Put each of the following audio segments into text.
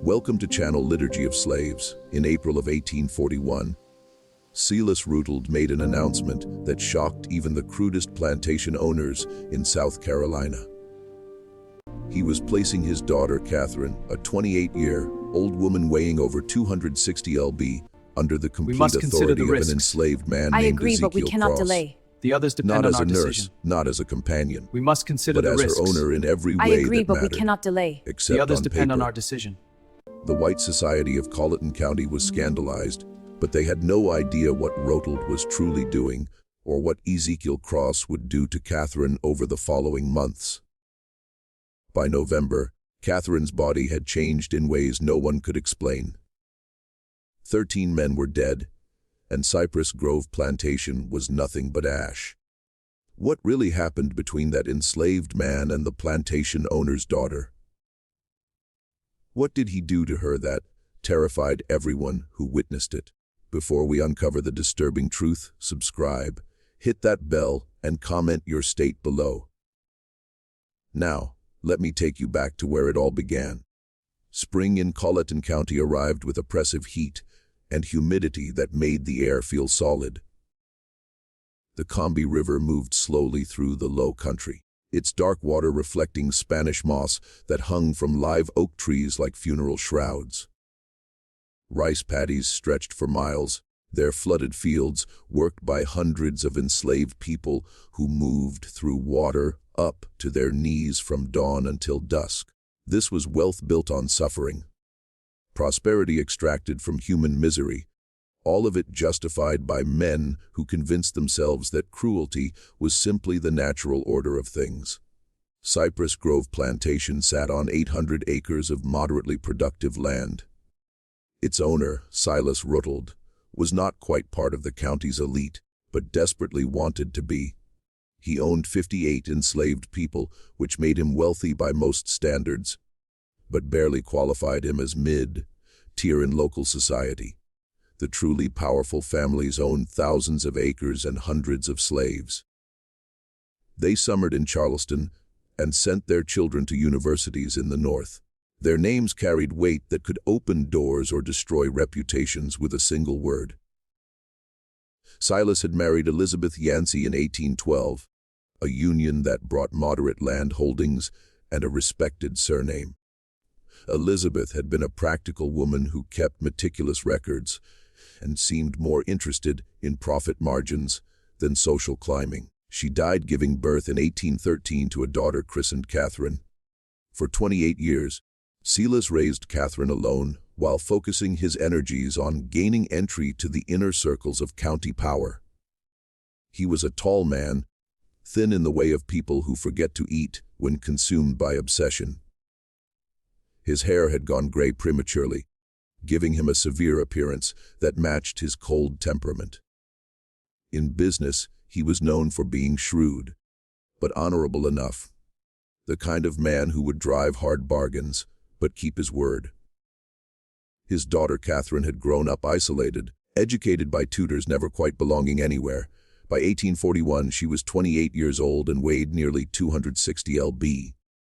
Welcome to Channel Liturgy of Slaves. In April of 1841, Silas Rutald made an announcement that shocked even the crudest plantation owners in South Carolina. He was placing his daughter, Catherine, a 28-year-old woman weighing over 260 lb, under the complete authority of an enslaved man named Ezekiel but we cannot Cross. delay. The others depend Not on as our a nurse, decision. not as a companion, We must consider but the as risks. her owner in every way I agree, that but we mattered, cannot delay. except The others on depend on paper. our decision. The white society of Colleton County was scandalized, but they had no idea what Rutald was truly doing or what Ezekiel Cross would do to Catherine over the following months. By November, Catherine's body had changed in ways no one could explain. 13 men were dead, and Cypress Grove Plantation was nothing but ash. What really happened between that enslaved man and the plantation owner's daughter? What did he do to her that terrified everyone who witnessed it? Before we uncover the disturbing truth, subscribe, hit that bell, and comment your state below. Now, let me take you back to where it all began. Spring in Colleton County arrived with oppressive heat and humidity that made the air feel solid. The Combahee River moved slowly through the low country, its dark water reflecting Spanish moss that hung from live oak trees like funeral shrouds. Rice paddies stretched for miles, their flooded fields worked by hundreds of enslaved people who moved through water up to their knees from dawn until dusk. This was wealth built on suffering, prosperity extracted from human misery, all of it justified by men who convinced themselves that cruelty was simply the natural order of things. Cypress Grove Plantation sat on 800 acres of moderately productive land. Its owner, Silas Rutald, was not quite part of the county's elite, but desperately wanted to be. He owned 58 enslaved people, which made him wealthy by most standards, but barely qualified him as mid-tier in local society. The truly powerful families owned thousands of acres and hundreds of slaves. They summered in Charleston and sent their children to universities in the North. Their names carried weight that could open doors or destroy reputations with a single word. Silas had married Elizabeth Yancey in 1812, a union that brought moderate land holdings and a respected surname. Elizabeth had been a practical woman who kept meticulous records and seemed more interested in profit margins than social climbing. She died giving birth in 1813 to a daughter christened Catherine. For 28 years, Silas raised Catherine alone while focusing his energies on gaining entry to the inner circles of county power. He was a tall man, thin in the way of people who forget to eat when consumed by obsession. His hair had gone gray prematurely, giving him a severe appearance that matched his cold temperament. In business, he was known for being shrewd, but honorable enough, the kind of man who would drive hard bargains, but keep his word. His daughter Catherine had grown up isolated, educated by tutors never quite belonging anywhere. By 1841, she was 28 years old and weighed nearly 260 lb.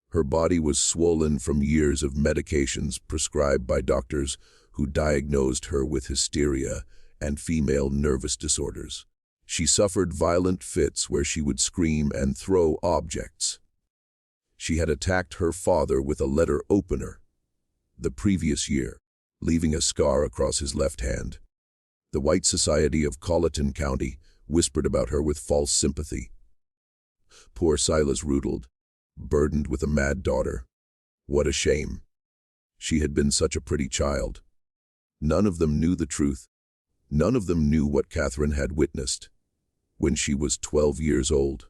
Her body was swollen from years of medications prescribed by doctors who diagnosed her with hysteria and female nervous disorders. She suffered violent fits where she would scream and throw objects. She had attacked her father with a letter opener the previous year, leaving a scar across his left hand. The white society of Colleton County whispered about her with false sympathy. Poor Silas Rutald, burdened with a mad daughter. What a shame. She had been such a pretty child. None of them knew the truth. None of them knew what Catherine had witnessed when she was 12 years old,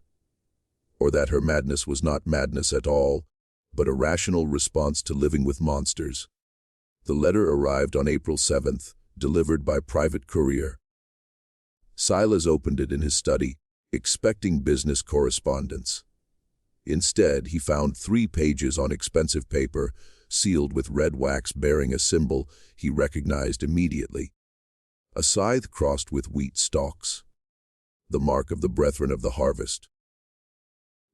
or that her madness was not madness at all, but a rational response to living with monsters. The letter arrived on April 7th, delivered by private courier. Silas opened it in his study, expecting business correspondence. Instead, he found 3 pages on expensive paper, sealed with red wax bearing a symbol he recognized immediately. A scythe crossed with wheat stalks. The mark of the Brethren of the Harvest.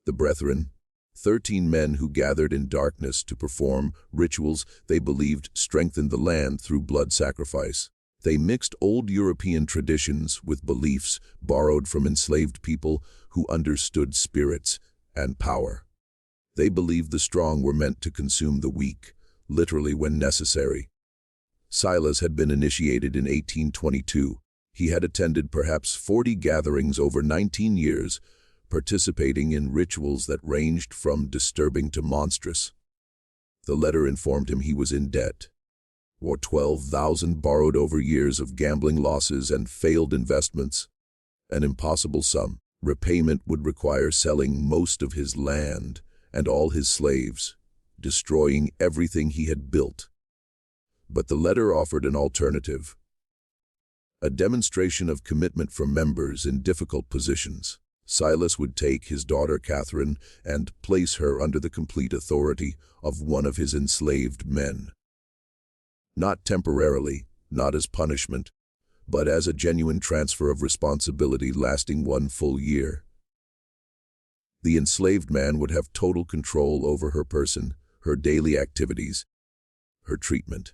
The Brethren, 13 men who gathered in darkness to perform rituals they believed strengthened the land through blood sacrifice. They mixed old European traditions with beliefs borrowed from enslaved people who understood spirits and power. They believed the strong were meant to consume the weak, literally when necessary. Silas had been initiated in 1822. He had attended perhaps 40 gatherings over 19 years, participating in rituals that ranged from disturbing to monstrous. The letter informed him he was in debt, or 12,000 borrowed over years of gambling losses and failed investments. An impossible sum. Repayment would require selling most of his land and all his slaves, destroying everything he had built. But the letter offered an alternative. A demonstration of commitment from members in difficult positions. Silas would take his daughter Catherine and place her under the complete authority of one of his enslaved men. Not temporarily, not as punishment, but as a genuine transfer of responsibility lasting 1 full year. The enslaved man would have total control over her person, her daily activities, her treatment.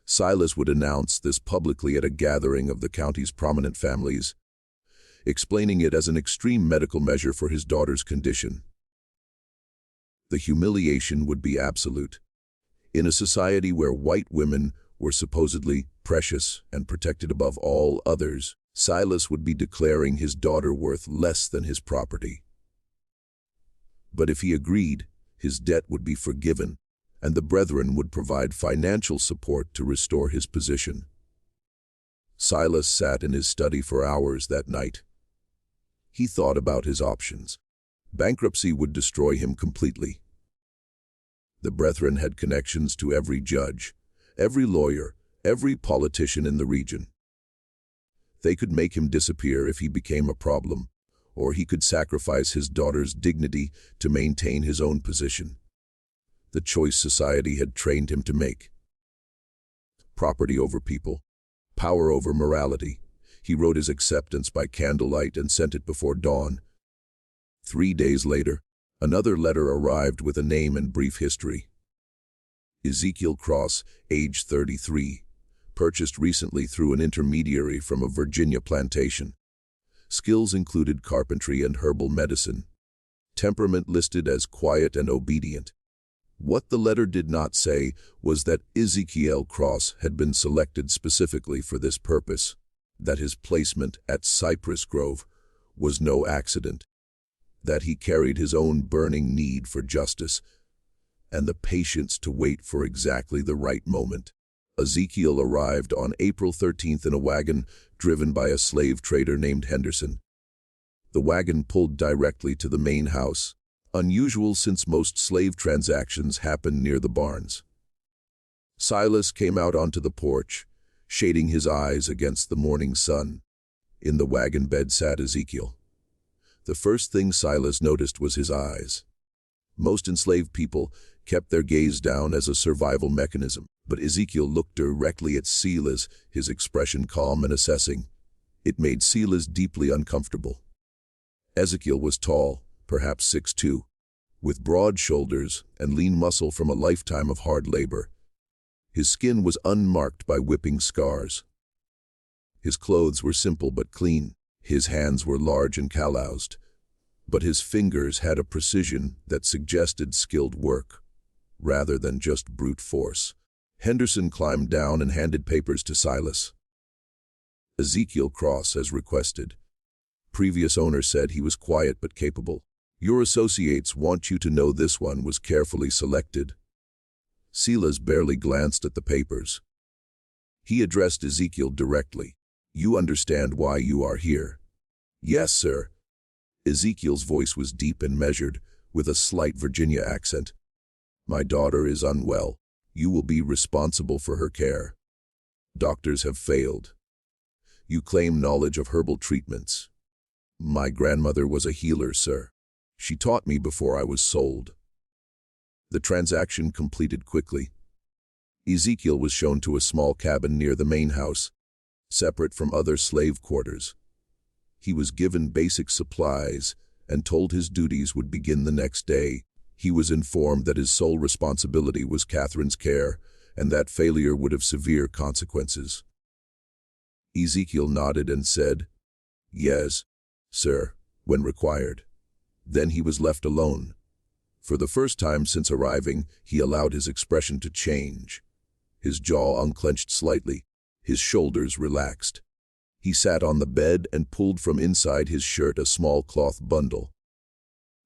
Silas would announce this publicly at a gathering of the county's prominent families, explaining it as an extreme medical measure for his daughter's condition. The humiliation would be absolute. In a society where white women were supposedly precious and protected above all others, Silas would be declaring his daughter worth less than his property. But if he agreed, his debt would be forgiven, and the brethren would provide financial support to restore his position. Silas sat in his study for hours that night. He thought about his options. Bankruptcy would destroy him completely. The brethren had connections to every judge, every lawyer, every politician in the region. They could make him disappear if he became a problem, or he could sacrifice his daughter's dignity to maintain his own position. The choice society had trained him to make. Property over people, power over morality. He wrote his acceptance by candlelight and sent it before dawn. 3 days later, another letter arrived with a name and brief history. Ezekiel Cross, age 33, purchased recently through an intermediary from a Virginia plantation. Skills included carpentry and herbal medicine. Temperament listed as quiet and obedient. What the letter did not say was that Ezekiel Cross had been selected specifically for this purpose, that his placement at Cypress Grove was no accident, that he carried his own burning need for justice and the patience to wait for exactly the right moment. Ezekiel arrived on April 13th in a wagon driven by a slave trader named Henderson. The wagon pulled directly to the main house, unusual since most slave transactions happened near the barns. Silas came out onto the porch, shading his eyes against the morning sun. In the wagon bed sat Ezekiel. The first thing Silas noticed was his eyes. Most enslaved people kept their gaze down as a survival mechanism, but Ezekiel looked directly at Silas, his expression calm and assessing. It made Silas deeply uncomfortable. Ezekiel was tall, perhaps 6'2", with broad shoulders and lean muscle from a lifetime of hard labor. His skin was unmarked by whipping scars. His clothes were simple but clean. His hands were large and calloused, but his fingers had a precision that suggested skilled work, rather than just brute force. Henderson climbed down and handed papers to Silas. Ezekiel Cross, as requested. Previous owner said he was quiet but capable. Your associates want you to know this one was carefully selected. Silas barely glanced at the papers. He addressed Ezekiel directly. You understand why you are here? Yes, sir. Ezekiel's voice was deep and measured, with a slight Virginia accent. My daughter is unwell. You will be responsible for her care. Doctors have failed. You claim knowledge of herbal treatments. My grandmother was a healer, sir. She taught me before I was sold. The transaction completed quickly. Ezekiel was shown to a small cabin near the main house, separate from other slave quarters. He was given basic supplies and told his duties would begin the next day. He was informed that his sole responsibility was Catherine's care, and that failure would have severe consequences. Ezekiel nodded and said, "Yes, sir," when required. Then he was left alone. For the first time since arriving, he allowed his expression to change. His jaw unclenched slightly, his shoulders relaxed. He sat on the bed and pulled from inside his shirt a small cloth bundle.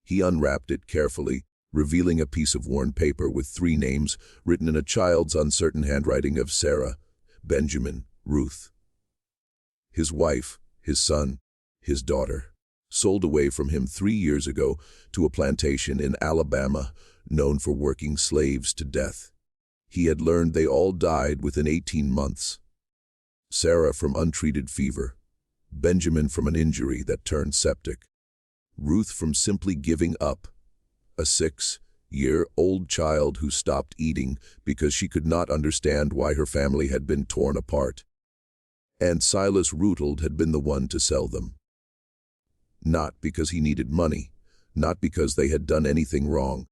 He unwrapped it carefully, revealing a piece of worn paper with 3 names written in a child's uncertain handwriting of Sarah, Benjamin, Ruth. His wife, his son, his daughter, sold away from him 3 years ago to a plantation in Alabama known for working slaves to death. He had learned they all died within 18 months. Sarah from untreated fever, Benjamin from an injury that turned septic, Ruth from simply giving up, a 6-year-old child who stopped eating because she could not understand why her family had been torn apart. And Silas Rutald had been the one to sell them. Not because he needed money, not because they had done anything wrong,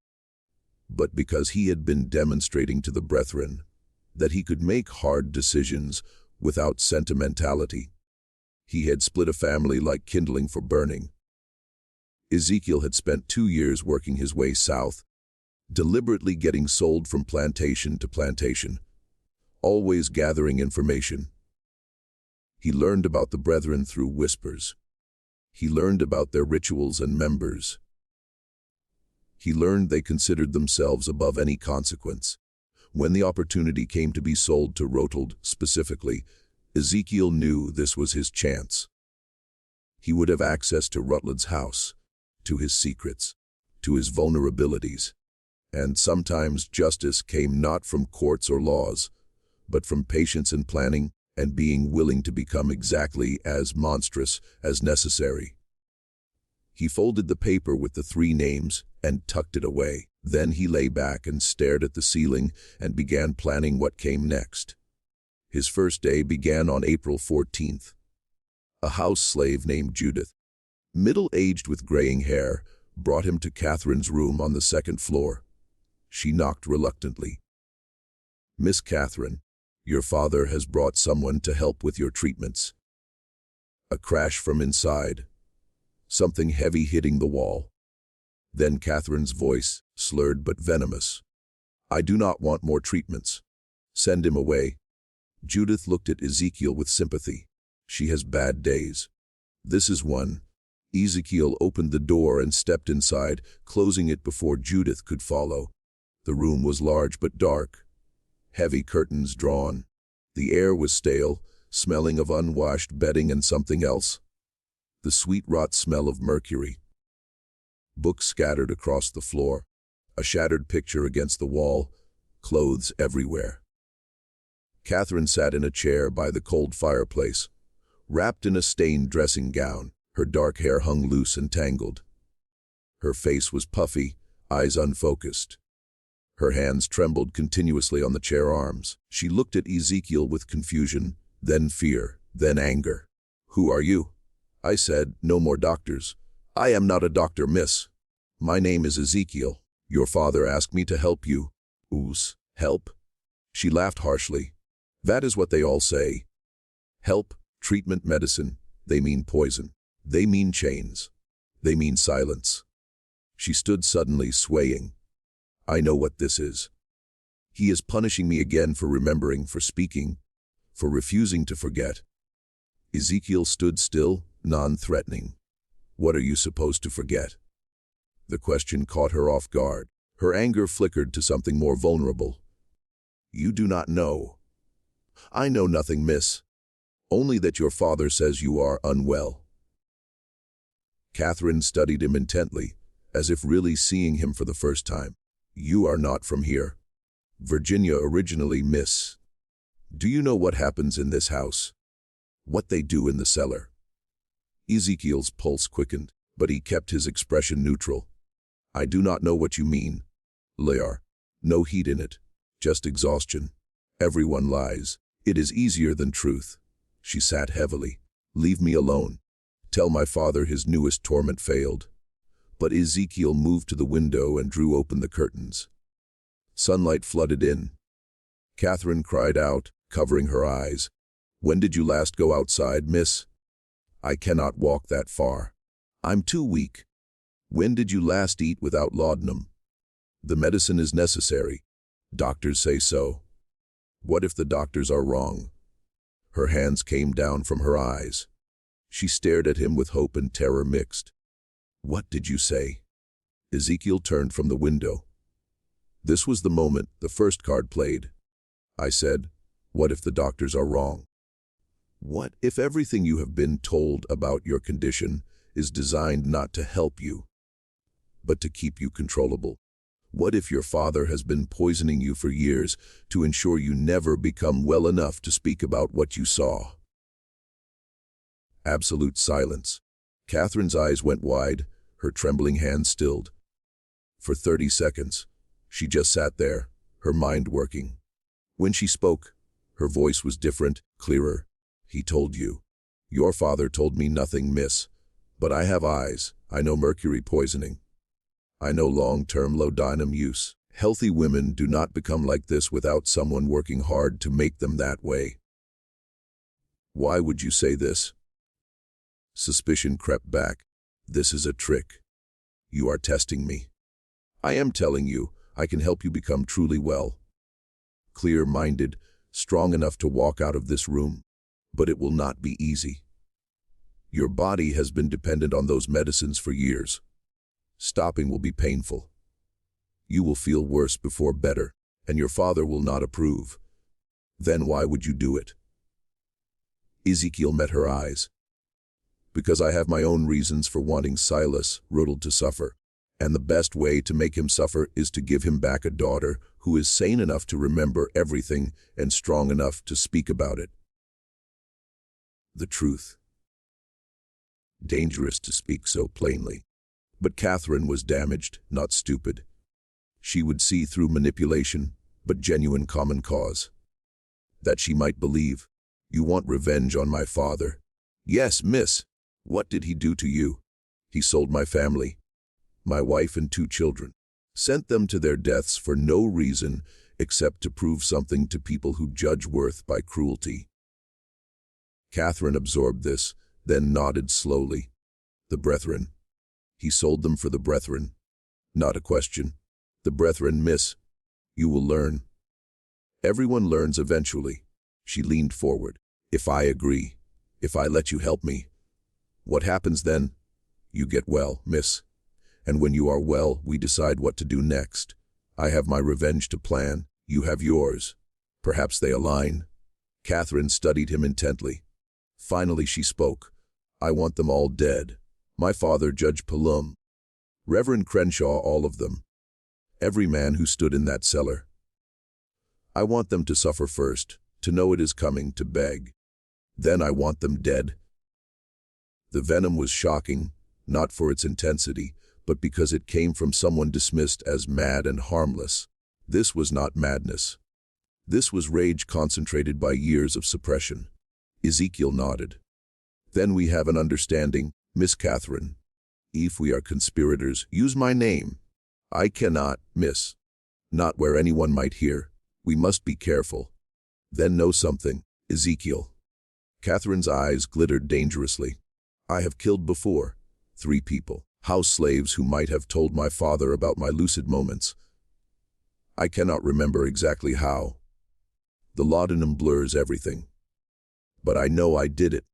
but because he had been demonstrating to the brethren that he could make hard decisions without sentimentality. He had split a family like kindling for burning. Ezekiel had spent 2 years working his way south, deliberately getting sold from plantation to plantation, always gathering information. He learned about the brethren through whispers. He learned about their rituals and members. He learned they considered themselves above any consequence. When the opportunity came to be sold to Rutald specifically, Ezekiel knew this was his chance. He would have access to Rutled's house, to his secrets, to his vulnerabilities. And sometimes justice came not from courts or laws, but from patience and planning and being willing to become exactly as monstrous as necessary. He folded the paper with the 3 names and tucked it away. Then he lay back and stared at the ceiling and began planning what came next. His first day began on April 14th. A house slave named Judith, middle-aged with graying hair, brought him to Catherine's room on the 2nd floor. She knocked reluctantly. "Miss Catherine, your father has brought someone to help with your treatments." A crash from inside. Something heavy hitting the wall. Then Catherine's voice, slurred but venomous. "I do not want more treatments. Send him away." Judith looked at Ezekiel with sympathy. "She has bad days. This is one." Ezekiel opened the door and stepped inside, closing it before Judith could follow. The room was large but dark. Heavy curtains drawn. The air was stale, smelling of unwashed bedding and something else. The sweet rot smell of mercury. Books scattered across the floor. A shattered picture against the wall. Clothes everywhere. Catherine sat in a chair by the cold fireplace, wrapped in a stained dressing gown. Her dark hair hung loose and tangled. Her face was puffy, eyes unfocused. Her hands trembled continuously on the chair arms. She looked at Ezekiel with confusion, then fear, then anger. "Who are you?" I said. "No more doctors." "I am not a doctor, miss. My name is Ezekiel. Your father asked me to help you." "Oos, help?" She laughed harshly. "That is what they all say. Help, treatment, medicine. They mean poison. They mean chains. They mean silence." She stood suddenly, swaying. "I know what this is. He is punishing me again for remembering, for speaking, for refusing to forget." Ezekiel stood still, non-threatening. "What are you supposed to forget?" The question caught her off guard. Her anger flickered to something more vulnerable. "You do not know." "I know nothing, miss. Only that your father says you are unwell." Catherine studied him intently, as if really seeing him for the first time. "You are not from here. Virginia originally, miss. Do you know what happens in this house? What they do in the cellar?" Ezekiel's pulse quickened, but he kept his expression neutral. "I do not know what you mean. Liar. No heat in it. Just exhaustion. Everyone lies. It is easier than truth." She sat heavily. "Leave me alone. Tell my father his newest torment failed. But Ezekiel moved to the window and drew open the curtains. Sunlight flooded in. Catherine cried out, covering her eyes. "When did you last go outside, miss?" "I cannot walk that far. I'm too weak." "When did you last eat without laudanum?" "The medicine is necessary. Doctors say so." "What if the doctors are wrong?" Her hands came down from her eyes. She stared at him with hope and terror mixed. "What did you say?" Ezekiel turned from the window. This was the moment the first card played. I said, "What if the doctors are wrong? What if everything you have been told about your condition is designed not to help you, but to keep you controllable? What if your father has been poisoning you for years to ensure you never become well enough to speak about what you saw?" Absolute silence. Catherine's eyes went wide, her trembling hands stilled. For 30 seconds, she just sat there, her mind working. When she spoke, her voice was different, clearer. "He told you." "Your father told me nothing, miss. But I have eyes. I know mercury poisoning. I know long-term laudanum use. Healthy women do not become like this without someone working hard to make them that way." "Why would you say this?" Suspicion crept back. "This is a trick. You are testing me." "I am telling you, I can help you become truly well. Clear-minded, strong enough to walk out of this room. But it will not be easy. Your body has been dependent on those medicines for years. Stopping will be painful. You will feel worse before better, and your father will not approve. Then why would you do it?" Ezekiel met her eyes. "Because I have my own reasons for wanting Silas Riddle to suffer, and the best way to make him suffer is to give him back a daughter who is sane enough to remember everything and strong enough to speak about it. The truth. Dangerous to speak so plainly. But Catherine was damaged, not stupid. She would see through manipulation, but genuine common cause. That she might believe. "You want revenge on my father?" "Yes, miss." "What did he do to you?" "He sold my family, my wife and 2 children. Sent them to their deaths for no reason except to prove something to people who judge worth by cruelty." Catherine absorbed this, then nodded slowly. "The brethren. He sold them for the brethren." "Not a question. The brethren, miss. You will learn. Everyone learns eventually." She leaned forward. "If I agree, if I let you help me, what happens then?" "You get well, miss. And when you are well, we decide what to do next. I have my revenge to plan. You have yours. Perhaps they align." Catherine studied him intently. Finally she spoke. "I want them all dead. My father, Judge Palum. Reverend Crenshaw, all of them. Every man who stood in that cellar. I want them to suffer first, to know it is coming, to beg. Then I want them dead." The venom was shocking, not for its intensity, but because it came from someone dismissed as mad and harmless. This was not madness. This was rage concentrated by years of suppression. Ezekiel nodded. "Then we have an understanding, Miss Catherine. If we are conspirators, use my name." "I cannot, miss. Not where anyone might hear. We must be careful." "Then know something, Ezekiel." Catherine's eyes glittered dangerously. "I have killed before. 3 people. House slaves who might have told my father about my lucid moments. I cannot remember exactly how. The laudanum blurs everything. But I know I did it.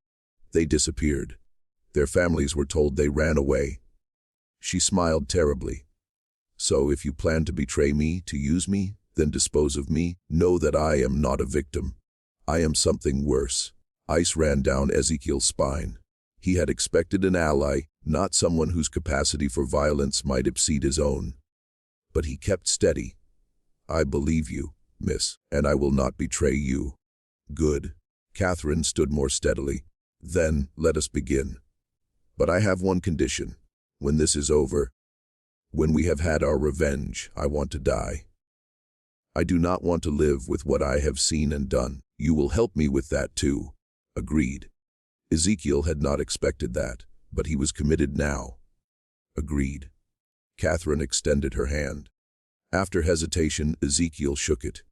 They disappeared. Their families were told they ran away." She smiled terribly. "So if you plan to betray me, to use me, then dispose of me, know that I am not a victim. I am something worse." Ice ran down Ezekiel's spine. He had expected an ally, not someone whose capacity for violence might exceed his own. But he kept steady. "I believe you, miss, and I will not betray you." "Good." Catherine stood more steadily. "Then let us begin. But I have one condition. When this is over, when we have had our revenge, I want to die. I do not want to live with what I have seen and done. You will help me with that too." Agreed. Ezekiel had not expected that, but he was committed now. Agreed. Catherine extended her hand. After hesitation, Ezekiel shook it.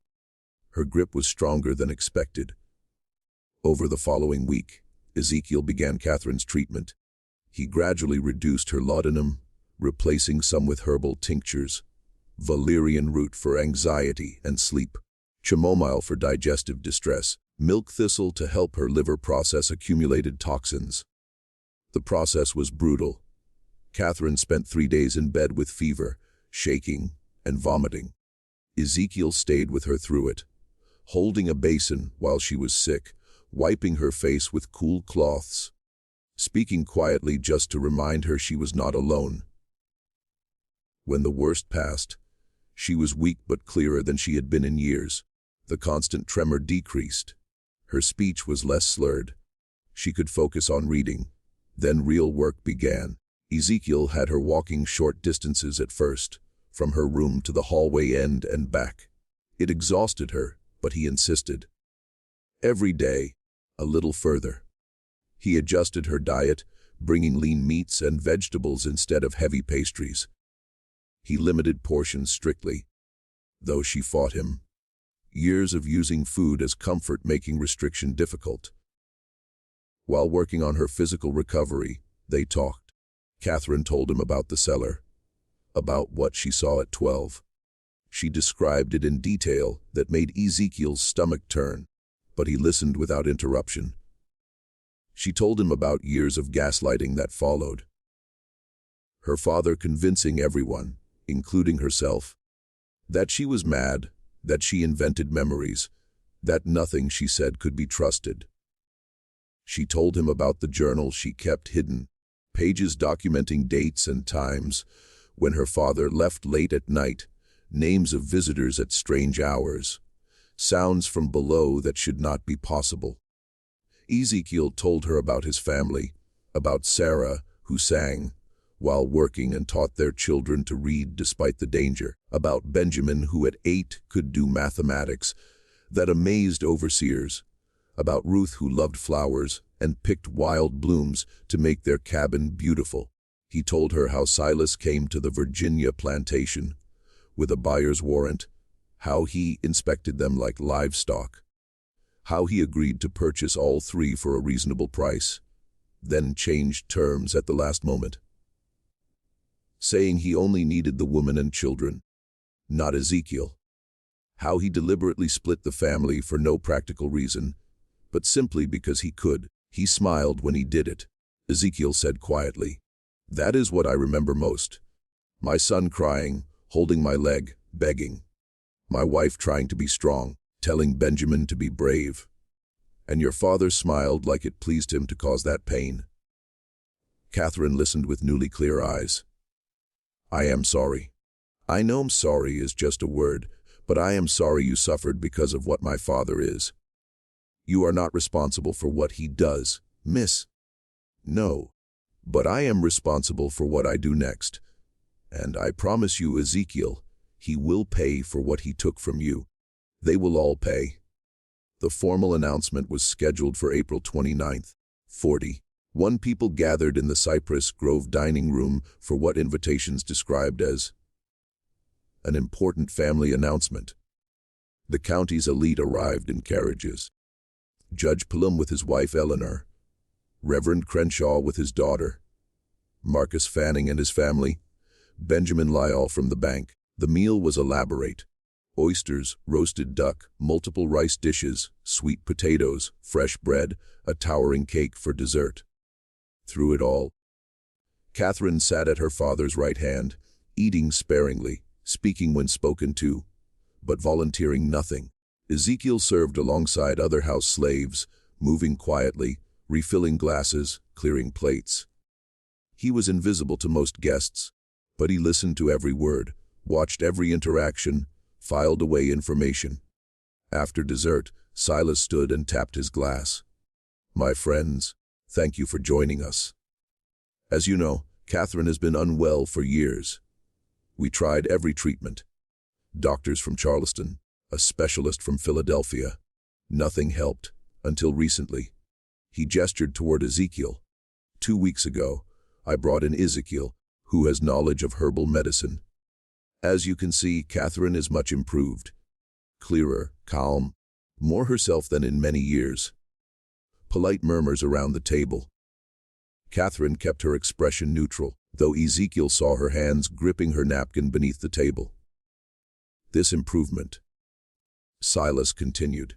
Her grip was stronger than expected. Over the following week, Ezekiel began Catherine's treatment. He gradually reduced her laudanum, replacing some with herbal tinctures, valerian root for anxiety and sleep, chamomile for digestive distress, milk thistle to help her liver process accumulated toxins. The process was brutal. Catherine spent 3 days in bed with fever, shaking, and vomiting. Ezekiel stayed with her through it, holding a basin while she was sick, wiping her face with cool cloths, speaking quietly just to remind her she was not alone. When the worst passed, she was weak but clearer than she had been in years. The constant tremor decreased. Her speech was less slurred. She could focus on reading. Then real work began. Ezekiel had her walking short distances at first, from her room to the hallway end and back. It exhausted her, but he insisted. Every day, a little further. He adjusted her diet, bringing lean meats and vegetables instead of heavy pastries. He limited portions strictly, though she fought him. Years of using food as comfort making restriction difficult. While working on her physical recovery, they talked. Catherine told him about the cellar, about what she saw at 12. She described it in detail that made Ezekiel's stomach turn, but he listened without interruption. She told him about years of gaslighting that followed. Her father convincing everyone, including herself, that she was mad, that she invented memories, that nothing she said could be trusted. She told him about the journal she kept hidden, pages documenting dates and times, when her father left late at night, names of visitors at strange hours, sounds from below that should not be possible. Ezekiel told her about his family, about Sarah, who sang while working and taught their children to read despite the danger, about Benjamin, who at 8 could do mathematics that amazed overseers, about Ruth, who loved flowers and picked wild blooms to make their cabin beautiful. He told her how Silas came to the Virginia plantation with a buyer's warrant, how he inspected them like livestock, how he agreed to purchase all 3 for a reasonable price, then changed terms at the last moment, saying he only needed the woman and children, not Ezekiel. How he deliberately split the family for no practical reason, but simply because he could. He smiled when he did it. Ezekiel said quietly, "That is what I remember most. My son crying, holding my leg, begging. My wife trying to be strong, telling Benjamin to be brave. And your father smiled like it pleased him to cause that pain." Catherine listened with newly clear eyes. "I am sorry. I know sorry is just a word, but I am sorry you suffered because of what my father is. You are not responsible for what he does, miss. No, but I am responsible for what I do next. And I promise you, Ezekiel, he will pay for what he took from you. They will all pay." The formal announcement was scheduled for April 29th, 41 people gathered in the Cypress Grove dining room for what invitations described as an important family announcement. The county's elite arrived in carriages. Judge Plum with his wife Eleanor, Reverend Crenshaw with his daughter, Marcus Fanning and his family, Benjamin Lyall from the bank. The meal was elaborate. Oysters, roasted duck, multiple rice dishes, sweet potatoes, fresh bread, a towering cake for dessert. Through it all, Catherine sat at her father's right hand, eating sparingly, speaking when spoken to, but volunteering nothing. Ezekiel served alongside other house slaves, moving quietly, refilling glasses, clearing plates. He was invisible to most guests, but he listened to every word, watched every interaction, filed away information. After dessert, Silas stood and tapped his glass. "My friends, thank you for joining us. As you know, Catherine has been unwell for years. We tried every treatment. Doctors from Charleston, a specialist from Philadelphia. Nothing helped, until recently." He gestured toward Ezekiel. "2 weeks ago, I brought in Ezekiel, who has knowledge of herbal medicine. As you can see, Catherine is much improved. Clearer, calm, more herself than in many years. Polite murmurs around the table. Catherine kept her expression neutral, though Ezekiel saw her hands gripping her napkin beneath the table. This improvement, Silas continued,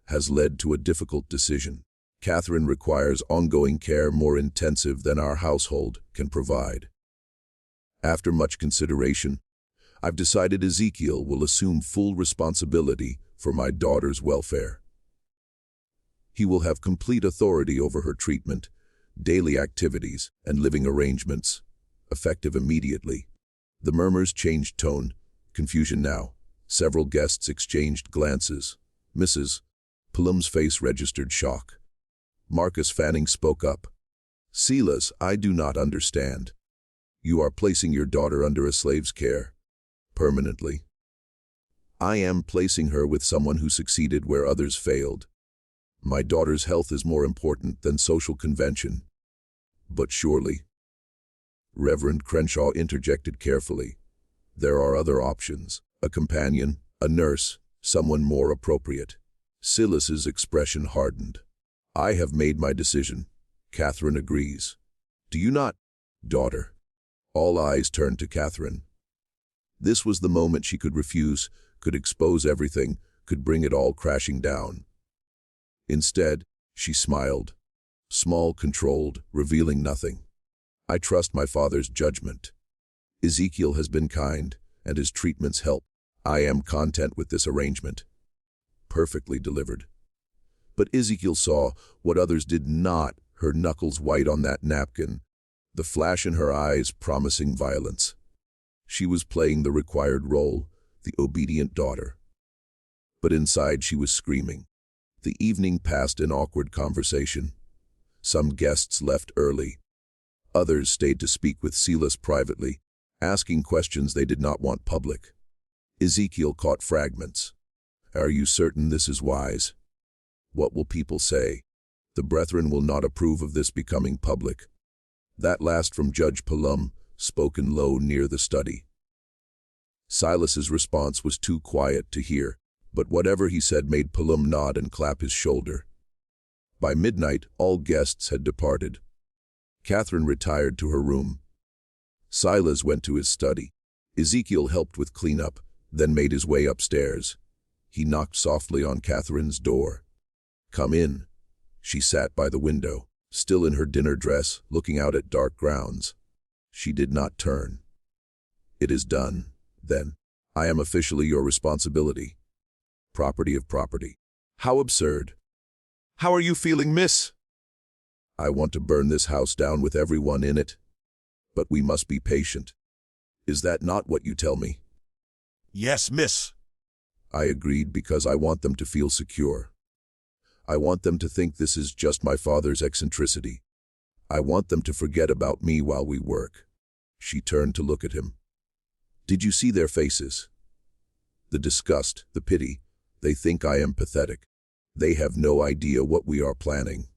has led to a difficult decision. Catherine requires ongoing care more intensive than our household can provide. After much consideration, I've decided Ezekiel will assume full responsibility for my daughter's welfare. He will have complete authority over her treatment, daily activities, and living arrangements, effective immediately. The murmurs changed tone, confusion now. Several guests exchanged glances. Mrs. Plum's face registered shock. Marcus Fanning spoke up. Silas, I do not understand. You are placing your daughter under a slave's care, permanently. I am placing her with someone who succeeded where others failed. My daughter's health is more important than social convention. But surely. Reverend Crenshaw interjected carefully. There are other options. A companion, a nurse, someone more appropriate. Silas's expression hardened. I have made my decision. Catherine agrees. Do you not, daughter? All eyes turned to Catherine. This was the moment she could refuse, could expose everything, could bring it all crashing down. Instead, she smiled. Small, controlled, revealing nothing. I trust my father's judgment. Ezekiel has been kind, and his treatments help. I am content with this arrangement. Perfectly delivered. But Ezekiel saw what others did not, her knuckles white on that napkin, the flash in her eyes promising violence. She was playing the required role, the obedient daughter. But inside she was screaming. The evening passed in awkward conversation. Some guests left early. Others stayed to speak with Silas privately, asking questions they did not want public. Ezekiel caught fragments. Are you certain this is wise? What will people say? The brethren will not approve of this becoming public. That last from Judge Plum, spoken low near the study. Silas's response was too quiet to hear, but whatever he said made Plum nod and clap his shoulder. By midnight, all guests had departed. Catherine retired to her room. Silas went to his study. Ezekiel helped with cleanup, then made his way upstairs. He knocked softly on Catherine's door. Come in. She sat by the window, still in her dinner dress, looking out at dark grounds. She did not turn. It is done, then. I am officially your responsibility. Property of property. How absurd. How are you feeling, miss? I want to burn this house down with everyone in it. But we must be patient. Is that not what you tell me? Yes, miss. I agreed because I want them to feel secure. I want them to think this is just my father's eccentricity. I want them to forget about me while we work. She turned to look at him. Did you see their faces? The disgust, the pity. They think I am pathetic. They have no idea what we are planning.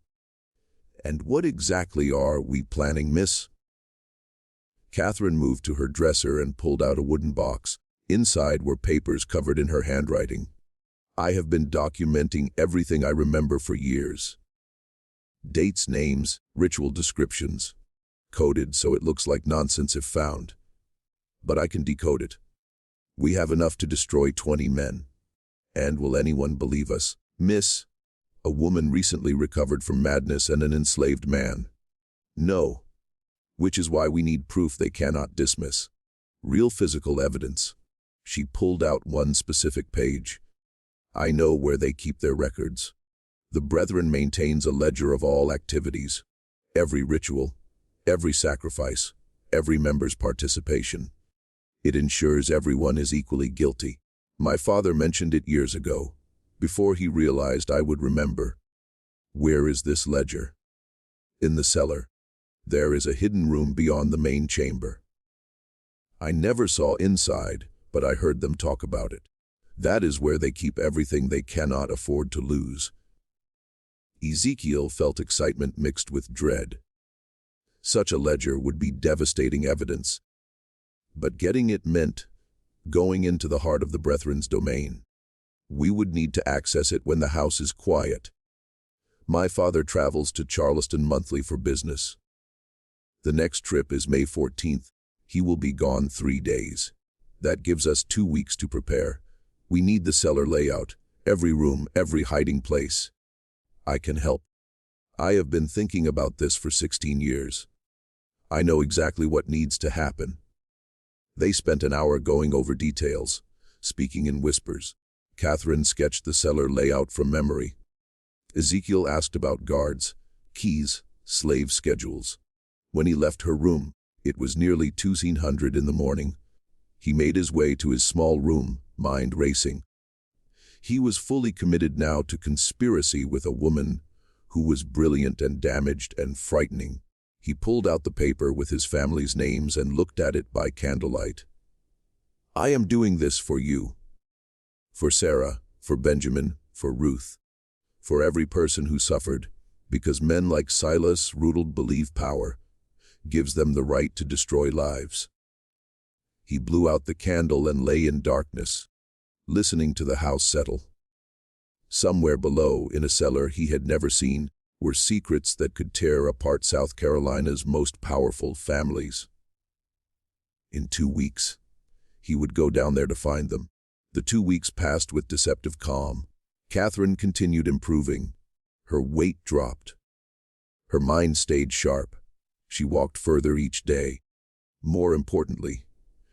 And what exactly are we planning, miss? Catherine moved to her dresser and pulled out a wooden box. Inside were papers covered in her handwriting. I have been documenting everything I remember for years. Dates, names, ritual descriptions. Coded so it looks like nonsense if found. But I can decode it. We have enough to destroy 20 men. And will anyone believe us, miss? A woman recently recovered from madness and an enslaved man. No. Which is why we need proof they cannot dismiss. Real physical evidence. She pulled out one specific page. I know where they keep their records. The Brethren maintains a ledger of all activities, every ritual, every sacrifice, every member's participation. It ensures everyone is equally guilty. My father mentioned it years ago, before he realized I would remember. Where is this ledger? In the cellar. There is a hidden room beyond the main chamber. I never saw inside, but I heard them talk about it. That is where they keep everything they cannot afford to lose. Ezekiel felt excitement mixed with dread. Such a ledger would be devastating evidence. But getting it meant going into the heart of the Brethren's domain. We would need to access it when the house is quiet. My father travels to Charleston monthly for business. The next trip is May 14th. He will be gone 3 days. That gives us 2 weeks to prepare. We need the cellar layout, every room, every hiding place. I can help. I have been thinking about this for 16 years. I know exactly what needs to happen. They spent an hour going over details, speaking in whispers. Catherine sketched the cellar layout from memory. Ezekiel asked about guards, keys, slave schedules. When he left her room, it was nearly 200 in the morning. He made his way to his small room, mind racing. He was fully committed now to conspiracy with a woman who was brilliant and damaged and frightening. He pulled out the paper with his family's names and looked at it by candlelight. I am doing this for you. For Sarah, for Benjamin, for Ruth. For every person who suffered, because men like Silas Rudel believe power gives them the right to destroy lives. He blew out the candle and lay in darkness, listening to the house settle. Somewhere below, in a cellar he had never seen, were secrets that could tear apart South Carolina's most powerful families. In 2 weeks, he would go down there to find them. The 2 weeks passed with deceptive calm. Catherine continued improving. Her weight dropped. Her mind stayed sharp. She walked further each day. More importantly,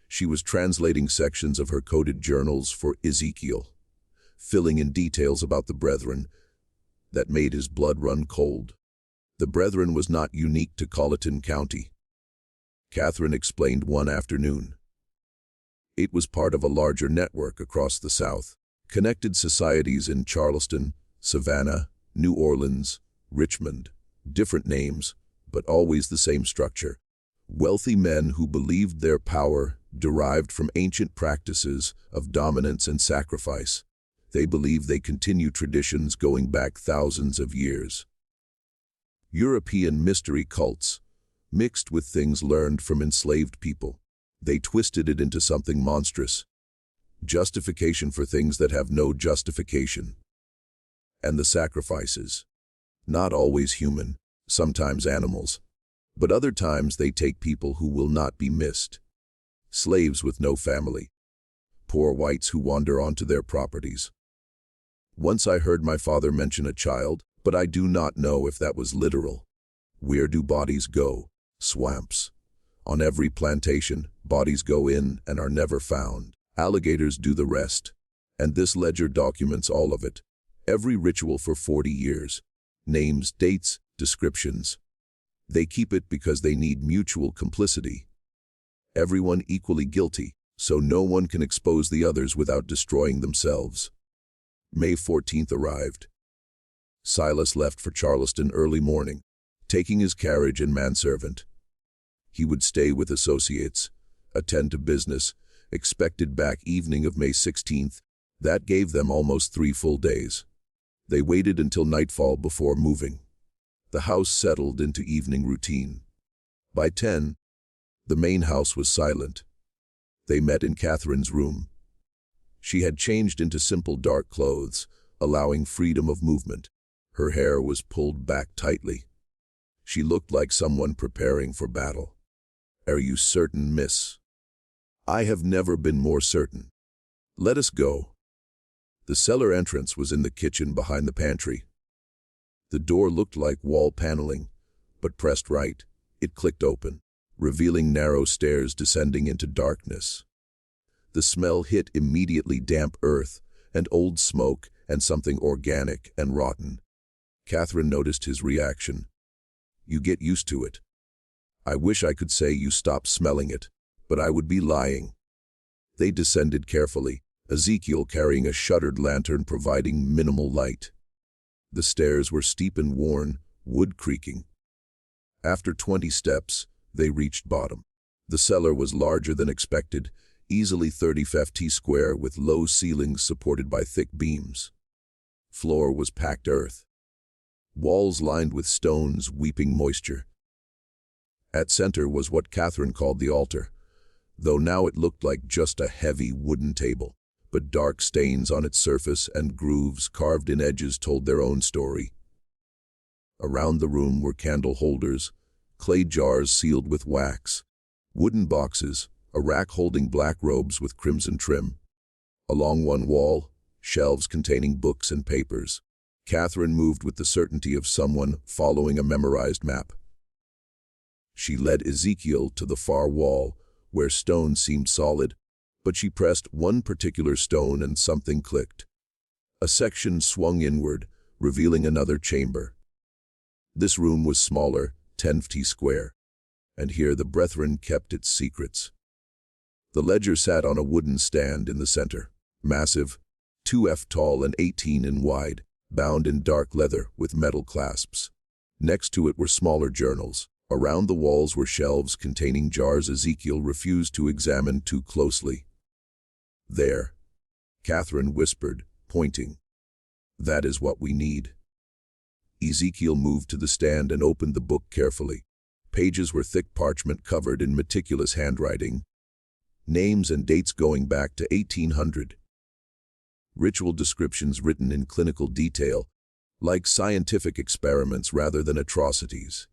she was translating sections of her coded journals for Ezekiel, filling in details about the Brethren that made his blood run cold. The Brethren was not unique to Colleton County. Catherine explained one afternoon. It was part of a larger network across the South, connected societies in Charleston, Savannah, New Orleans, Richmond, different names, but always the same structure. Wealthy men who believed their power derived from ancient practices of dominance and sacrifice. They believed they continue traditions going back thousands of years. European mystery cults, mixed with things learned from enslaved people. They twisted it into something monstrous. Justification for things that have no justification. And the sacrifices. Not always human, sometimes animals. But other times they take people who will not be missed. Slaves with no family. Poor whites who wander onto their properties. Once I heard my father mention a child, but I do not know if that was literal. Where do bodies go? Swamps. On every plantation, bodies go in and are never found. Alligators do the rest. And this ledger documents all of it. Every ritual for 40 years. Names, dates, descriptions. They keep it because they need mutual complicity. Everyone equally guilty, so no one can expose the others without destroying themselves. May 14th arrived. Silas left for Charleston early morning, taking his carriage and manservant. He would stay with associates, attend to business, expected back evening of May 16th. That gave them almost 3 full days. They waited until nightfall before moving. The house settled into evening routine. By 10, the main house was silent. They met in Catherine's room. She had changed into simple dark clothes, allowing freedom of movement. Her hair was pulled back tightly. She looked like someone preparing for battle. Are you certain, miss? I have never been more certain. Let us go. The cellar entrance was in the kitchen behind the pantry. The door looked like wall paneling, but pressed right, it clicked open, revealing narrow stairs descending into darkness. The smell hit immediately: damp earth and old smoke and something organic and rotten. Catherine noticed his reaction. You get used to it. I wish I could say you stop smelling it, but I would be lying. They descended carefully, Ezekiel carrying a shuttered lantern providing minimal light. The stairs were steep and worn, wood creaking. After 20 steps, they reached bottom. The cellar was larger than expected, easily 30 feet square with low ceilings supported by thick beams. Floor was packed earth. Walls lined with stones weeping moisture. At center was what Catherine called the altar, though now it looked like just a heavy wooden table. But dark stains on its surface and grooves carved in edges told their own story. Around the room were candle holders, clay jars sealed with wax, wooden boxes, a rack holding black robes with crimson trim. Along one wall, shelves containing books and papers. Catherine moved with the certainty of someone following a memorized map. She led Ezekiel to the far wall, where stone seemed solid, but she pressed one particular stone and something clicked. A section swung inward, revealing another chamber. This room was smaller, 10 feet square, and here the brethren kept its secrets. The ledger sat on a wooden stand in the center, massive, 2 feet tall and 18 in wide, bound in dark leather with metal clasps. Next to it were smaller journals. Around the walls were shelves containing jars Ezekiel refused to examine too closely. "There," Catherine whispered, pointing. "That is what we need." Ezekiel moved to the stand and opened the book carefully. Pages were thick parchment covered in meticulous handwriting. Names and dates going back to 1800. Ritual descriptions written in clinical detail, like scientific experiments rather than atrocities.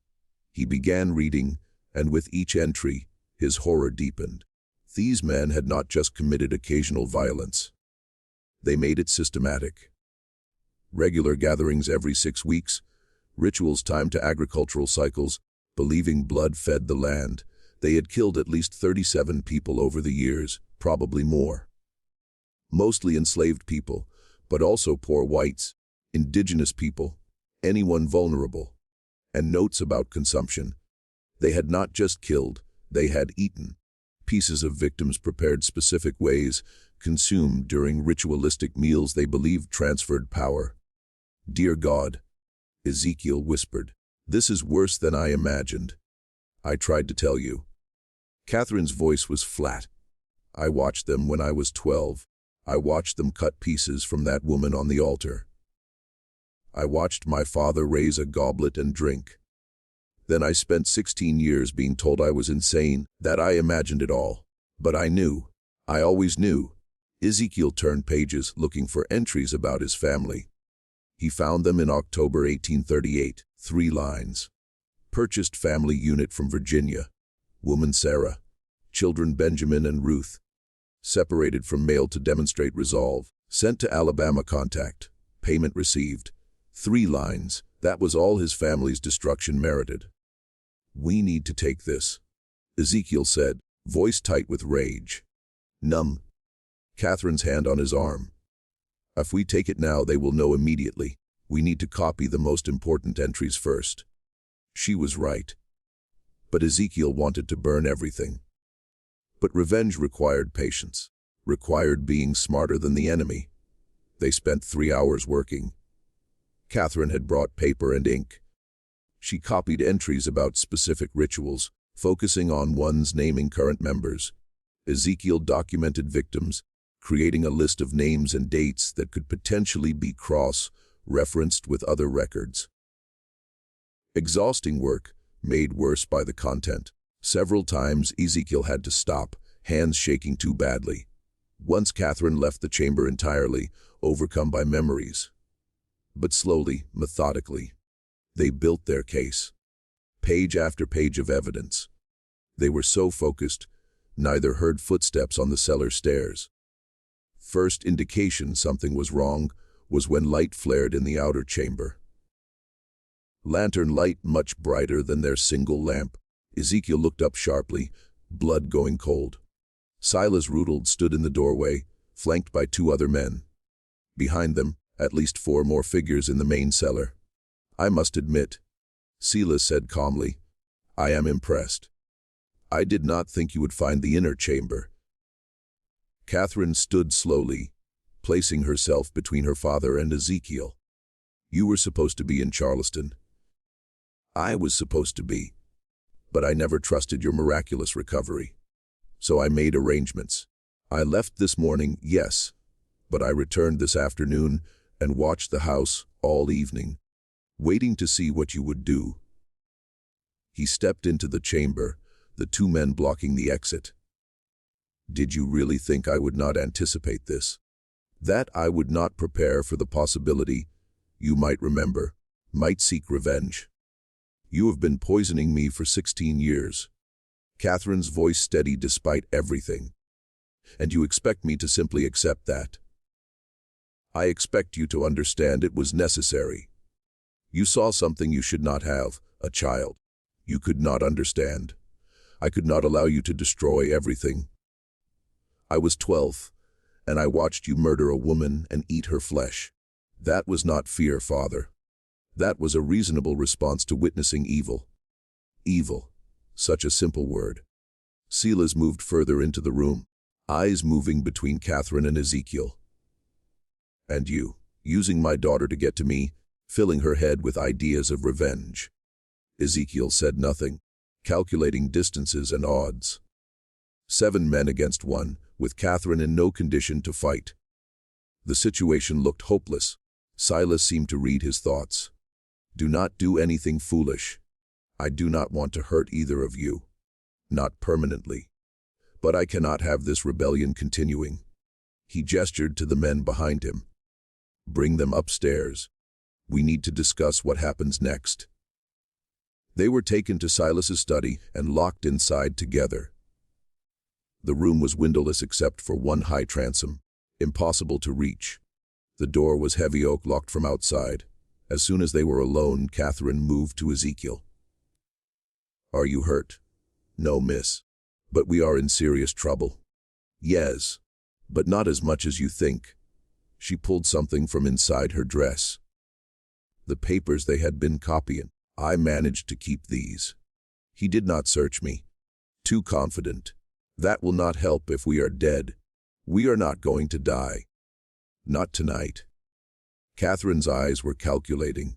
He began reading, and with each entry, his horror deepened. These men had not just committed occasional violence. They made it systematic. Regular gatherings every 6 weeks, rituals timed to agricultural cycles, believing blood fed the land. They had killed at least 37 people over the years, probably more. Mostly enslaved people, but also poor whites, indigenous people, anyone vulnerable. And notes about consumption. They had not just killed, they had eaten. Pieces of victims prepared specific ways, consumed during ritualistic meals they believed transferred power. "Dear God," Ezekiel whispered, "this is worse than I imagined. I tried to tell you." Catherine's voice was flat. "I watched them when I was 12. I watched them cut pieces from that woman on the altar. I watched my father raise a goblet and drink. Then I spent 16 years being told I was insane, that I imagined it all. But I knew. I always knew." Ezekiel turned pages looking for entries about his family. He found them in October 1838, 3 lines. Purchased family unit from Virginia. Woman Sarah. Children Benjamin and Ruth. Separated from male to demonstrate resolve. Sent to Alabama contact. Payment received. 3 lines. That was all his family's destruction merited. "We need to take this," Ezekiel said, voice tight with rage. "Numb." Catherine's hand on his arm. "If we take it now, they will know immediately. We need to copy the most important entries first." She was right. But Ezekiel wanted to burn everything. But revenge required patience, required being smarter than the enemy. They spent 3 hours working. Catherine had brought paper and ink. She copied entries about specific rituals, focusing on ones naming current members. Ezekiel documented victims, creating a list of names and dates that could potentially be cross-referenced with other records. Exhausting work, made worse by the content. Several times Ezekiel had to stop, hands shaking too badly. Once Catherine left the chamber entirely, overcome by memories. But slowly, methodically, they built their case. Page after page of evidence. They were so focused, neither heard footsteps on the cellar stairs. First indication something was wrong was when light flared in the outer chamber. Lantern light much brighter than their single lamp. Ezekiel looked up sharply, blood going cold. Silas Rudolph stood in the doorway, flanked by 2 other men. Behind them, at least 4 more figures in the main cellar. "I must admit," Silas said calmly, "I am impressed. I did not think you would find the inner chamber." Catherine stood slowly, placing herself between her father and Ezekiel. "You were supposed to be in Charleston." "I was supposed to be. But I never trusted your miraculous recovery. So I made arrangements. I left this morning, yes, but I returned this afternoon and watched the house all evening, waiting to see what you would do." He stepped into the chamber, the two men blocking the exit. Did you really think I would not anticipate this? That I would not prepare for the possibility, you might remember, might seek revenge. You have been poisoning me for 16 years. Catherine's voice steady despite everything. And you expect me to simply accept that? I expect you to understand it was necessary. You saw something you should not have, a child. You could not understand. I could not allow you to destroy everything. I was 12, and I watched you murder a woman and eat her flesh. That was not fear, Father. That was a reasonable response to witnessing evil. Evil. Such a simple word. Silas moved further into the room, eyes moving between Catherine and Ezekiel. And you, using my daughter to get to me, filling her head with ideas of revenge. Ezekiel said nothing, calculating distances and odds. 7 men against 1, with Catherine in no condition to fight. The situation looked hopeless. Silas seemed to read his thoughts. Do not do anything foolish. I do not want to hurt either of you. Not permanently. But I cannot have this rebellion continuing. He gestured to the men behind him. Bring them upstairs. We need to discuss what happens next. They were taken to Silas's study and locked inside together. The room was windowless except for one high transom, impossible to reach. The door was heavy oak locked from outside. As soon as they were alone, Catherine moved to Ezekiel. Are you hurt? No, miss. But we are in serious trouble. Yes, but not as much as you think. She pulled something from inside her dress. The papers they had been copying. I managed to keep these. He did not search me. Too confident. That will not help if we are dead. We are not going to die. Not tonight. Catherine's eyes were calculating.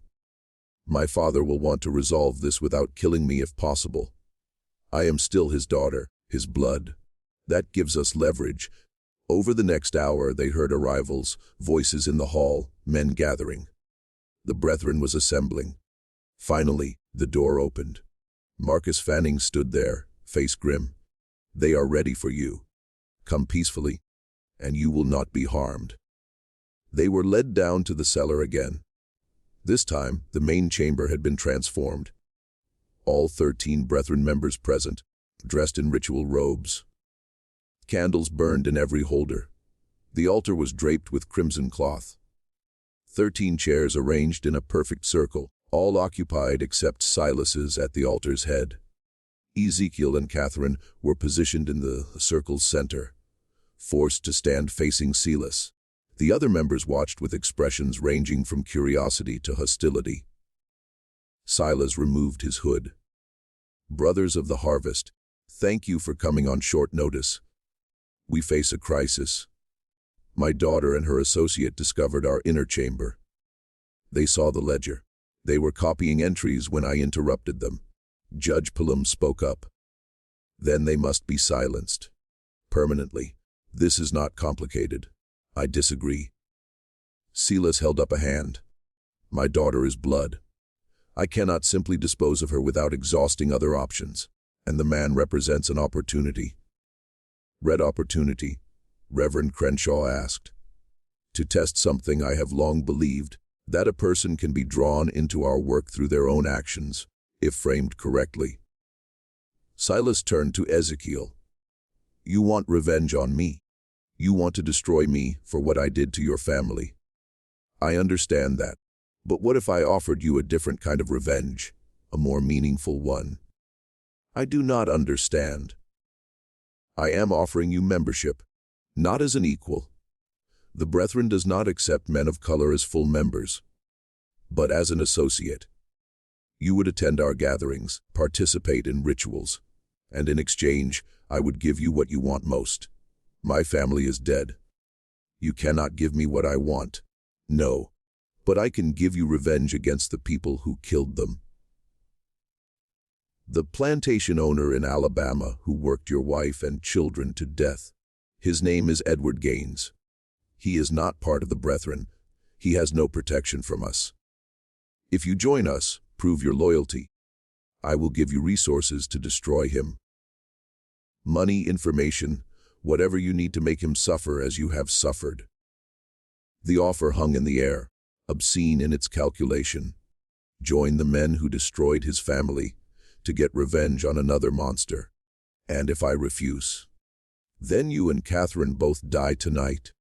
My father will want to resolve this without killing me if possible. I am still his daughter, his blood. That gives us leverage. Over the next hour they heard arrivals, voices in the hall, men gathering. The brethren was assembling. Finally, the door opened. Marcus Fanning stood there, face grim. They are ready for you. Come peacefully, and you will not be harmed. They were led down to the cellar again. This time, the main chamber had been transformed. All 13 brethren members present, dressed in ritual robes. Candles burned in every holder. The altar was draped with crimson cloth. 13 chairs arranged in a perfect circle, all occupied except Silas's at the altar's head. Ezekiel and Catherine were positioned in the circle's center, forced to stand facing Silas. The other members watched with expressions ranging from curiosity to hostility. Silas removed his hood. Brothers of the harvest, thank you for coming on short notice. We face a crisis. My daughter and her associate discovered our inner chamber. They saw the ledger. They were copying entries when I interrupted them. Judge Pelham spoke up. Then they must be silenced. Permanently. This is not complicated. I disagree. Silas held up a hand. My daughter is blood. I cannot simply dispose of her without exhausting other options, and the man represents an opportunity. Red opportunity, Reverend Crenshaw asked. To test something I have long believed, that a person can be drawn into our work through their own actions, if framed correctly. Silas turned to Ezekiel. You want revenge on me. You want to destroy me for what I did to your family. I understand that. But what if I offered you a different kind of revenge, a more meaningful one? I do not understand. I am offering you membership, not as an equal. The Brethren does not accept men of color as full members, but as an associate. You would attend our gatherings, participate in rituals, and in exchange, I would give you what you want most. My family is dead. You cannot give me what I want. No, but I can give you revenge against the people who killed them. The plantation owner in Alabama who worked your wife and children to death. His name is Edward Gaines. He is not part of the Brethren. He has no protection from us. If you join us, prove your loyalty. I will give you resources to destroy him. Money, information, whatever you need to make him suffer as you have suffered. The offer hung in the air, obscene in its calculation. Join the men who destroyed his family to get revenge on another monster. And if I refuse, then you and Catherine both die tonight.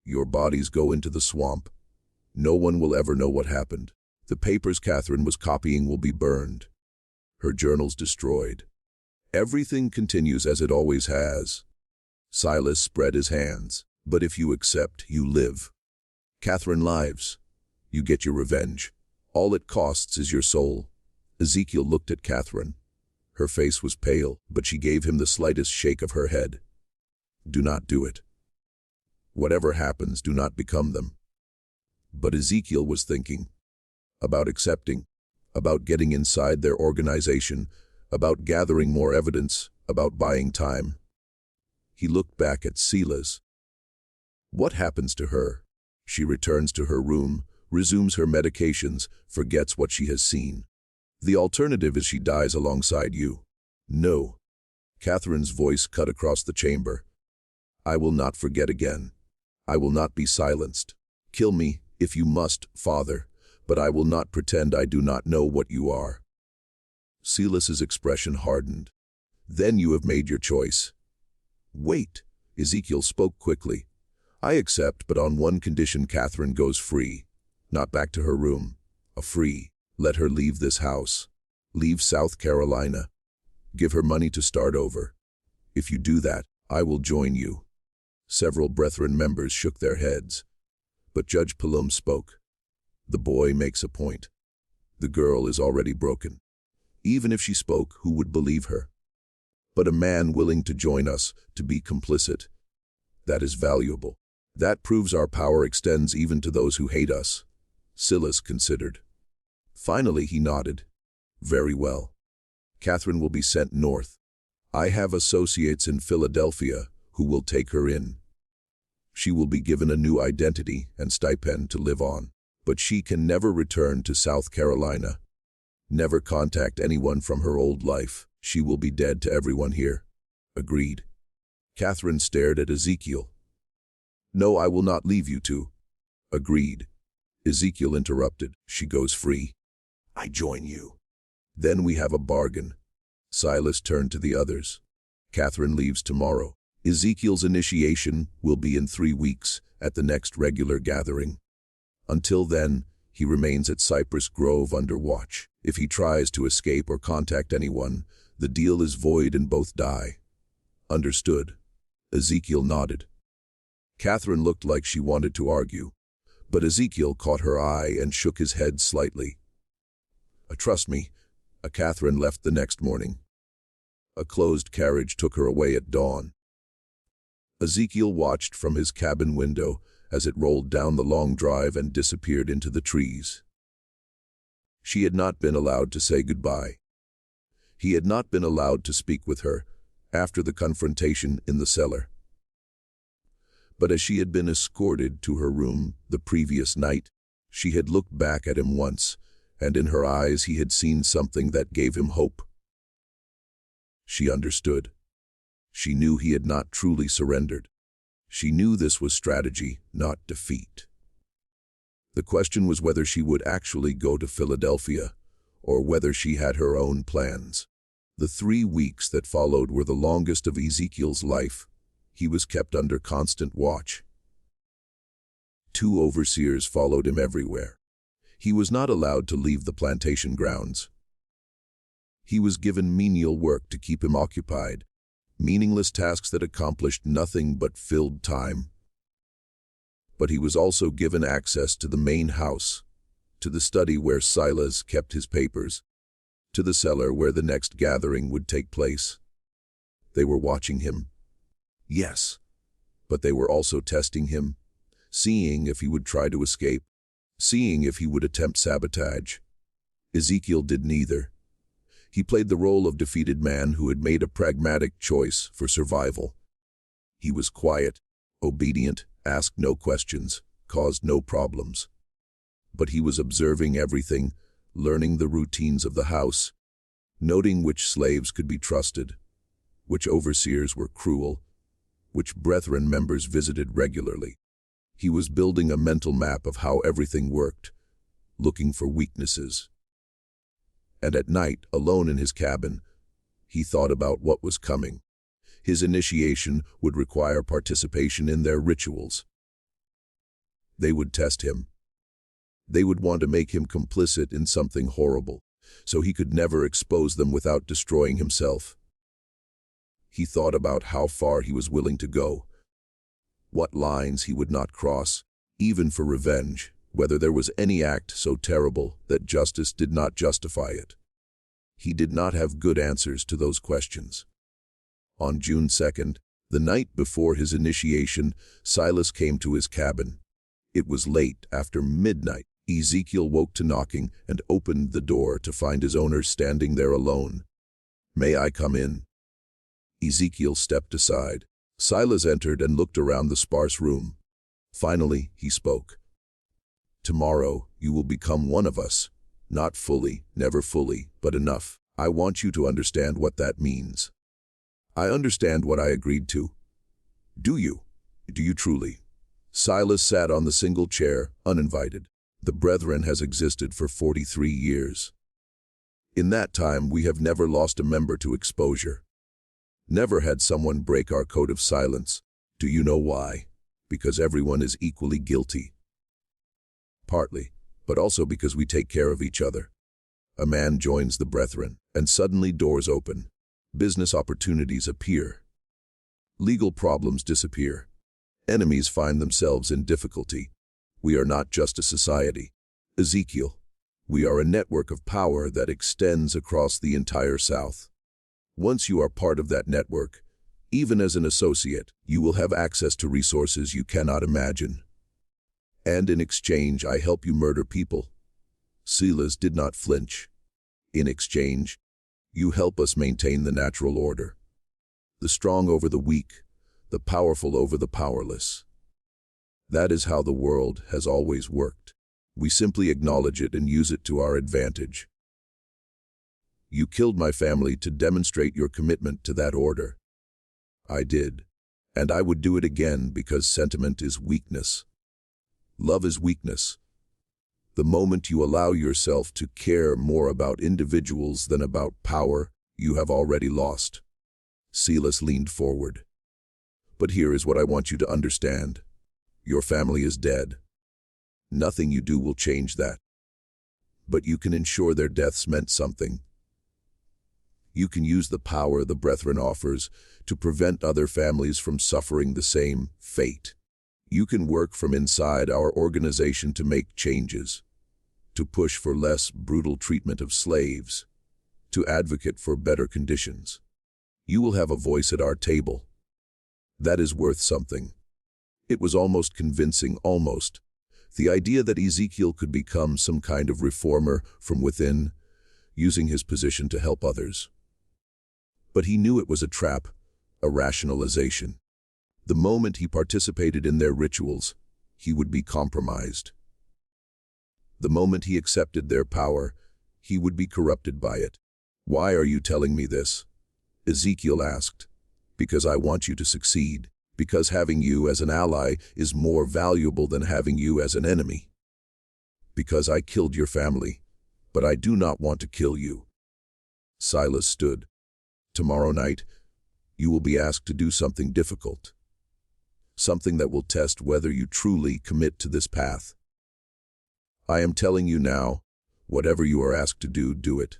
Your bodies go into the swamp. No one will ever know what happened. The papers Catherine was copying will be burned. Her journals destroyed. Everything continues as it always has. Silas spread his hands. But if you accept, you live. Catherine lives. You get your revenge. All it costs is your soul. Ezekiel looked at Catherine. Her face was pale, but she gave him the slightest shake of her head. Do not do it. Whatever happens, do not become them. But Ezekiel was thinking about accepting, about getting inside their organization, about gathering more evidence, about buying time. He looked back at Silas. What happens to her? She returns to her room, resumes her medications, forgets what she has seen. The alternative is she dies alongside you. No. Catherine's voice cut across the chamber. I will not forget again. I will not be silenced. Kill me, if you must, Father, but I will not pretend I do not know what you are. Silas's expression hardened. Then you have made your choice. Wait, Ezekiel spoke quickly. I accept, but on one condition: Catherine goes free. Not back to her room. Free. Let her leave this house. Leave South Carolina. Give her money to start over. If you do that, I will join you. Several Brethren members shook their heads. But Judge Palom spoke. The boy makes a point. The girl is already broken. Even if she spoke, who would believe her? But a man willing to join us, to be complicit. That is valuable. That proves our power extends even to those who hate us. Silas considered. Finally he nodded. Very well. Catherine will be sent north. I have associates in Philadelphia who will take her in. She will be given a new identity and stipend to live on. But she can never return to South Carolina. Never contact anyone from her old life. She will be dead to everyone here. Agreed. Catherine stared at Ezekiel. No, I will not leave you two. Agreed. Ezekiel interrupted. She goes free. I join you. Then we have a bargain. Silas turned to the others. Catherine leaves tomorrow. Ezekiel's initiation will be in 3 weeks at the next regular gathering. Until then, he remains at Cypress Grove under watch. If he tries to escape or contact anyone, the deal is void and both die. Understood. Ezekiel nodded. Catherine looked like she wanted to argue, but Ezekiel caught her eye and shook his head slightly. Trust me. Catherine left the next morning. A closed carriage took her away at dawn. Ezekiel watched from his cabin window as it rolled down the long drive and disappeared into the trees. She had not been allowed to say goodbye. He had not been allowed to speak with her after the confrontation in the cellar. But as she had been escorted to her room the previous night, she had looked back at him once, and in her eyes he had seen something that gave him hope. She understood. She knew he had not truly surrendered. She knew this was strategy, not defeat. The question was whether she would actually go to Philadelphia, or whether she had her own plans. The 3 weeks that followed were the longest of Ezekiel's life. He was kept under constant watch. 2 overseers followed him everywhere. He was not allowed to leave the plantation grounds. He was given menial work to keep him occupied, meaningless tasks that accomplished nothing but filled time. But he was also given access to the main house, to the study where Silas kept his papers, to the cellar where the next gathering would take place. They were watching him. Yes, but they were also testing him, seeing if he would try to escape, seeing if he would attempt sabotage. Ezekiel did neither. He played the role of defeated man who had made a pragmatic choice for survival. He was quiet, obedient, asked no questions, caused no problems. But he was observing everything, learning the routines of the house. noting which slaves could be trusted, which overseers were cruel, which brethren members visited regularly. He was building a mental map of how everything worked, looking for weaknesses. And at night, alone in his cabin, he thought about what was coming. His initiation would require participation in their rituals. They would test him. They would want to make him complicit in something horrible, so he could never expose them without destroying himself. He thought about how far he was willing to go, what lines he would not cross, even for revenge, whether there was any act so terrible that justice did not justify it. He did not have good answers to those questions. On June 2nd, the night before his initiation, Silas came to his cabin. It was late, after midnight. Ezekiel woke to knocking and opened the door to find his owner standing there alone. "May I come in?" Ezekiel stepped aside. Silas entered and looked around the sparse room. Finally, he spoke. "Tomorrow, you will become one of us. Not fully, never fully, but enough. I want you to understand what that means." "I understand what I agreed to." "Do you? Do you truly?" Silas sat on the single chair, uninvited. The Brethren has existed for 43 years. In that time, we have never lost a member to exposure. Never had someone break our code of silence. Do you know why? Because everyone is equally guilty. Partly, but also because we take care of each other. A man joins the Brethren, and suddenly doors open. Business opportunities appear. Legal problems disappear. Enemies find themselves in difficulty. We are not just a society, Ezekiel. We are a network of power that extends across the entire South. Once you are part of that network, even as an associate, you will have access to resources you cannot imagine. And in exchange, I help you murder people. Silas did not flinch. In exchange, you help us maintain the natural order. The strong over the weak, the powerful over the powerless. That is how the world has always worked. We simply acknowledge it and use it to our advantage. You killed my family to demonstrate your commitment to that order. I did, and I would do it again because sentiment is weakness. Love is weakness. The moment you allow yourself to care more about individuals than about power, you have already lost. Silas leaned forward. But here is what I want you to understand. Your family is dead. Nothing you do will change that. But you can ensure their deaths meant something. You can use the power the Brethren offers to prevent other families from suffering the same fate. You can work from inside our organization to make changes, to push for less brutal treatment of slaves, to advocate for better conditions. You will have a voice at our table. That is worth something. It was almost convincing, almost. The idea that Ezekiel could become some kind of reformer from within, using his position to help others. But he knew it was a trap, a rationalization. The moment he participated in their rituals, he would be compromised. The moment he accepted their power, he would be corrupted by it. "Why are you telling me this?" Ezekiel asked. "Because I want you to succeed. Because having you as an ally is more valuable than having you as an enemy. Because I killed your family, but I do not want to kill you." Silas stood. "Tomorrow night, you will be asked to do something difficult. Something that will test whether you truly commit to this path. I am telling you now, whatever you are asked to do, do it.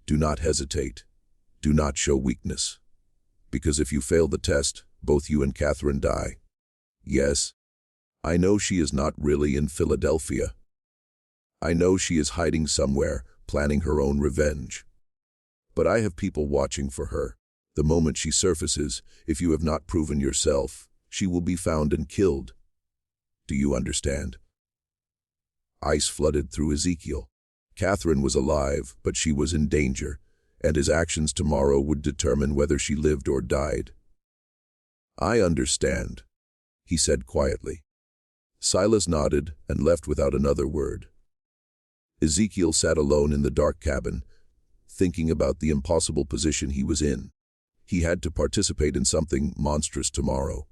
Do not hesitate. Do not show weakness. Because if you fail the test, both you and Catherine die. Yes, I know she is not really in Philadelphia. I know she is hiding somewhere, planning her own revenge. But I have people watching for her. The moment she surfaces, if you have not proven yourself, she will be found and killed. Do you understand?" Ice flooded through Ezekiel. Catherine was alive, but she was in danger, and his actions tomorrow would determine whether she lived or died. "I understand," he said quietly. Silas nodded and left without another word. Ezekiel sat alone in the dark cabin, thinking about the impossible position he was in. He had to participate in something monstrous tomorrow.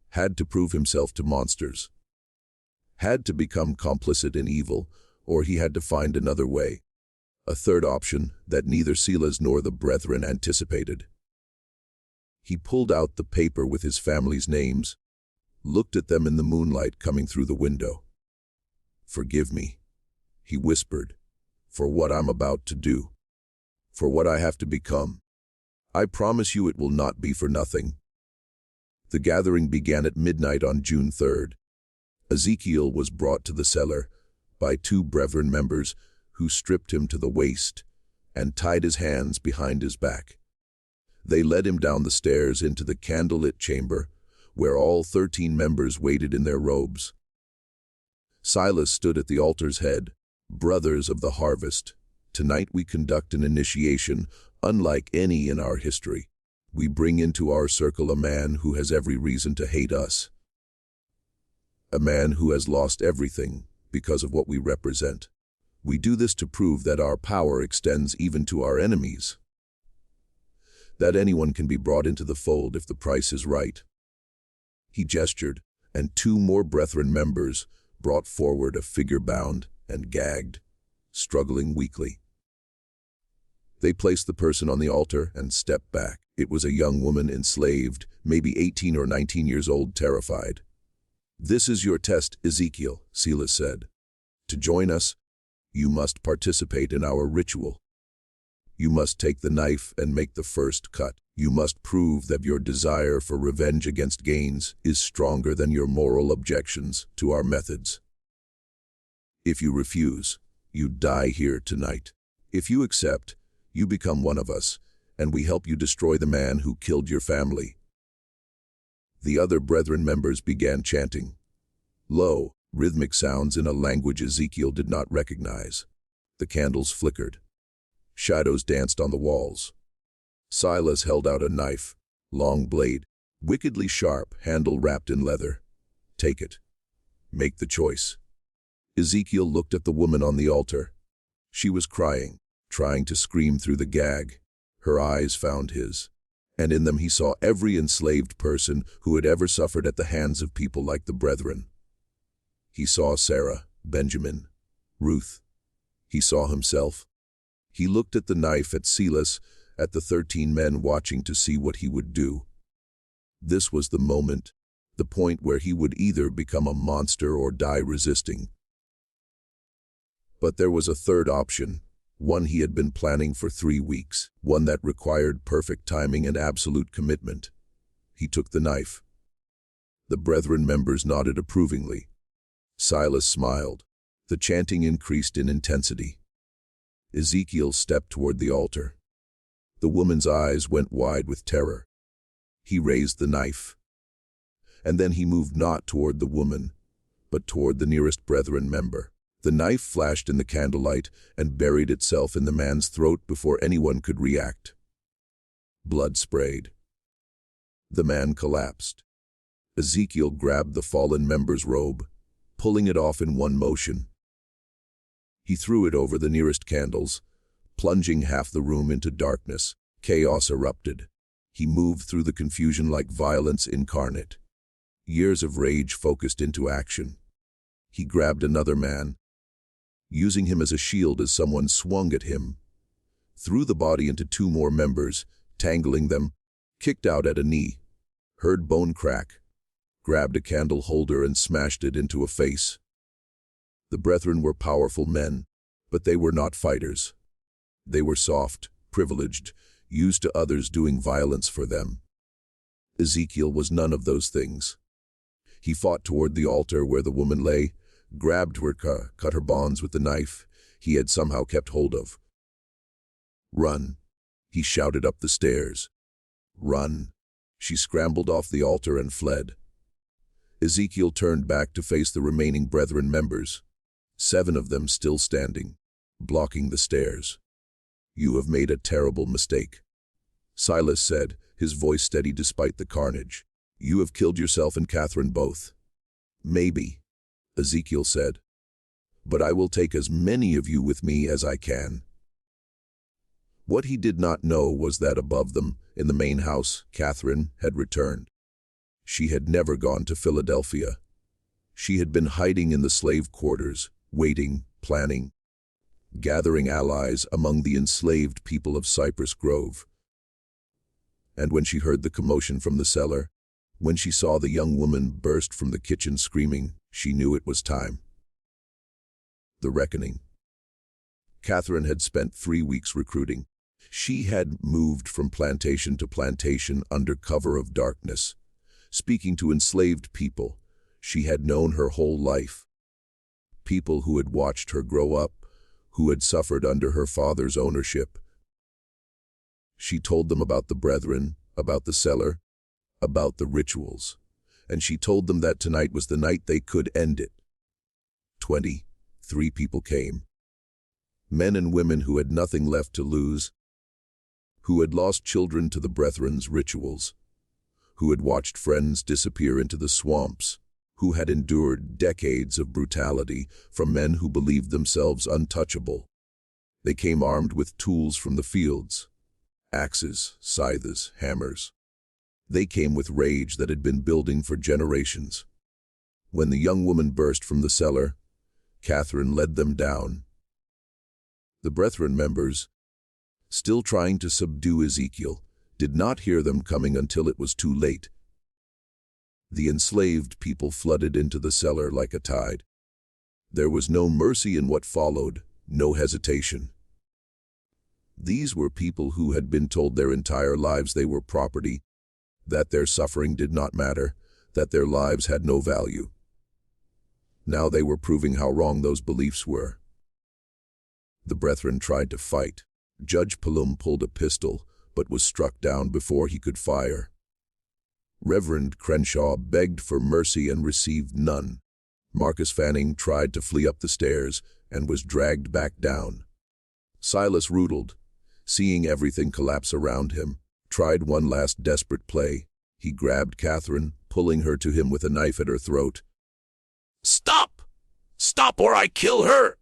Had to prove himself to monsters. Had to become complicit in evil, or he had to find another way. A third option that neither Silas nor the brethren anticipated. He pulled out the paper with his family's names, looked at them in the moonlight coming through the window. "Forgive me," he whispered, "for what I'm about to do, for what I have to become. I promise you it will not be for nothing." The gathering began at midnight on June 3rd. Ezekiel was brought to the cellar by two brethren members who stripped him to the waist and tied his hands behind his back. They led him down the stairs into the candlelit chamber, where all 13 members waited in their robes. Silas stood at the altar's head. "Brothers of the harvest, tonight we conduct an initiation unlike any in our history. We bring into our circle a man who has every reason to hate us. A man who has lost everything because of what we represent. We do this to prove that our power extends even to our enemies. That anyone can be brought into the fold if the price is right." He gestured, and two more brethren members brought forward a figure bound and gagged, struggling weakly. They placed the person on the altar and stepped back. It was a young woman enslaved, maybe 18 or 19 years old, terrified. "This is your test, Ezekiel," Silas said. "To join us, you must participate in our ritual. You must take the knife and make the first cut. You must prove that your desire for revenge against Gaines is stronger than your moral objections to our methods. If you refuse, you die here tonight. If you accept, you become one of us, and we help you destroy the man who killed your family." The other brethren members began chanting. Low, rhythmic sounds in a language Ezekiel did not recognize. The candles flickered. Shadows danced on the walls. Silas held out a knife, long blade, wickedly sharp, handle wrapped in leather. "Take it. Make the choice." Ezekiel looked at the woman on the altar. She was crying, trying to scream through the gag. Her eyes found his, and in them he saw every enslaved person who had ever suffered at the hands of people like the brethren. He saw Sarah, Benjamin, Ruth. He saw himself. He looked at the knife, at Silas, at the 13 men watching to see what he would do. This was the moment, the point where he would either become a monster or die resisting. But there was a third option, one he had been planning for 3 weeks, one that required perfect timing and absolute commitment. He took the knife. The brethren members nodded approvingly. Silas smiled. The chanting increased in intensity. Ezekiel stepped toward the altar. The woman's eyes went wide with terror. He raised the knife. And then he moved not toward the woman, but toward the nearest brethren member. The knife flashed in the candlelight and buried itself in the man's throat before anyone could react. Blood sprayed. The man collapsed. Ezekiel grabbed the fallen member's robe, pulling it off in one motion. He threw it over the nearest candles, plunging half the room into darkness. Chaos erupted. He moved through the confusion like violence incarnate. Years of rage focused into action. He grabbed another man, using him as a shield as someone swung at him, threw the body into 2 more members, tangling them, kicked out at a knee, heard bone crack, grabbed a candle holder and smashed it into a face. The brethren were powerful men, but they were not fighters. They were soft, privileged, used to others doing violence for them. Ezekiel was none of those things. He fought toward the altar where the woman lay, grabbed her, cut her bonds with the knife he had somehow kept hold of. "Run," he shouted up the stairs. "Run." She scrambled off the altar and fled. Ezekiel turned back to face the remaining brethren members, 7 of them still standing, blocking the stairs. "You have made a terrible mistake," Silas said, his voice steady despite the carnage. "You have killed yourself and Catherine both." "Maybe," Ezekiel said, "but I will take as many of you with me as I can." What he did not know was that above them, in the main house, Catherine had returned. She had never gone to Philadelphia. She had been hiding in the slave quarters, waiting, planning, gathering allies among the enslaved people of Cypress Grove. And when she heard the commotion from the cellar, when she saw the young woman burst from the kitchen screaming, she knew it was time. The reckoning. Catherine had spent 3 weeks recruiting. She had moved from plantation to plantation under cover of darkness, speaking to enslaved people she had known her whole life. People who had watched her grow up, who had suffered under her father's ownership. She told them about the brethren, about the cellar, about the rituals, and she told them that tonight was the night they could end it. 23 people came. Men and women who had nothing left to lose, who had lost children to the brethren's rituals, who had watched friends disappear into the swamps, who had endured decades of brutality from men who believed themselves untouchable. They came armed with tools from the fields, axes, scythes, hammers. They came with rage that had been building for generations. When the young woman burst from the cellar, Catherine led them down. The brethren members, still trying to subdue Ezekiel, did not hear them coming until it was too late. The enslaved people flooded into the cellar like a tide. There was no mercy in what followed, no hesitation. These were people who had been told their entire lives they were property, that their suffering did not matter, that their lives had no value. Now they were proving how wrong those beliefs were. The brethren tried to fight. Judge Palum pulled a pistol, but was struck down before he could fire. Reverend Crenshaw begged for mercy and received none. Marcus Fanning tried to flee up the stairs and was dragged back down. Silas Rudolph, seeing everything collapse around him, tried one last desperate play. He grabbed Catherine, pulling her to him with a knife at her throat. Stop! Stop or I kill her!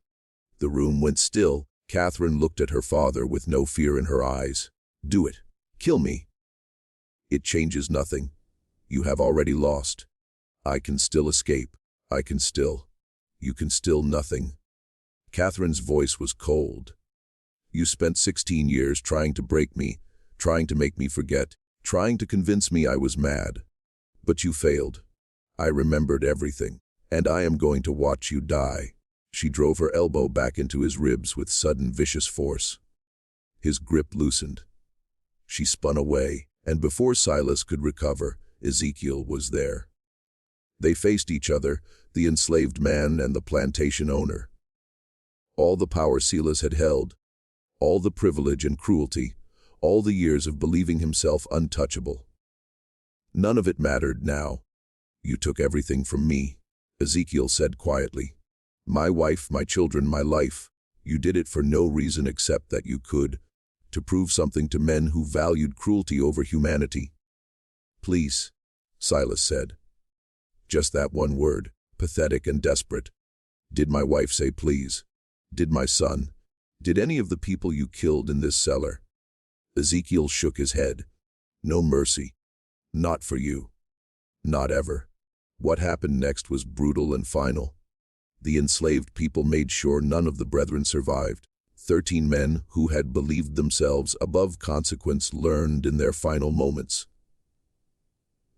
The room went still. Catherine looked at her father with no fear in her eyes. Do it. Kill me. It changes nothing. You have already lost. I can still escape. I can still. You can still nothing. Catherine's voice was cold. You spent 16 years trying to break me, trying to make me forget, trying to convince me I was mad. But you failed. I remembered everything, and I am going to watch you die. She drove her elbow back into his ribs with sudden vicious force. His grip loosened. She spun away, and before Silas could recover, Ezekiel was there. They faced each other, the enslaved man and the plantation owner. All the power Silas had held, all the privilege and cruelty, all the years of believing himself untouchable. None of it mattered now. You took everything from me, Ezekiel said quietly. My wife, my children, my life. You did it for no reason except that you could, to prove something to men who valued cruelty over humanity. Please, Silas said. Just that one word, pathetic and desperate. Did my wife say please? Did my son? Did any of the people you killed in this cellar? Ezekiel shook his head. No mercy. Not for you. Not ever. What happened next was brutal and final. The enslaved people made sure none of the brethren survived. 13 men who had believed themselves above consequence learned in their final moments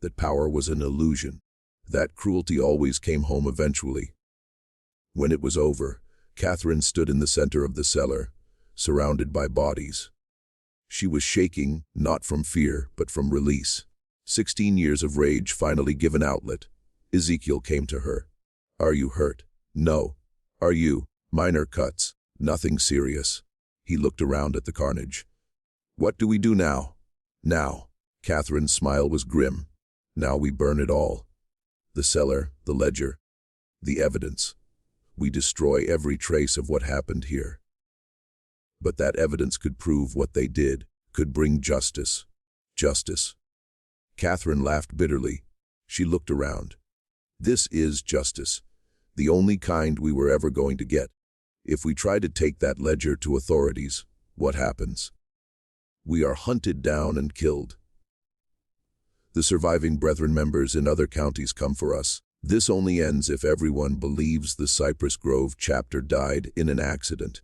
that power was an illusion, that cruelty always came home eventually. When it was over, Catherine stood in the center of the cellar, surrounded by bodies. She was shaking, not from fear, but from release. 16 years of rage finally given outlet. Ezekiel came to her. Are you hurt? No. Are you? Minor cuts. Nothing serious. He looked around at the carnage. What do we do now? Now. Catherine's smile was grim. Now we burn it all. The cellar, the ledger, the evidence. We destroy every trace of what happened here. But that evidence could prove what they did, could bring justice. Justice. Catherine laughed bitterly. She looked around. This is justice, the only kind we were ever going to get. If we try to take that ledger to authorities, what happens? We are hunted down and killed. The surviving Brethren members in other counties come for us. This only ends if everyone believes the Cypress Grove chapter died in an accident.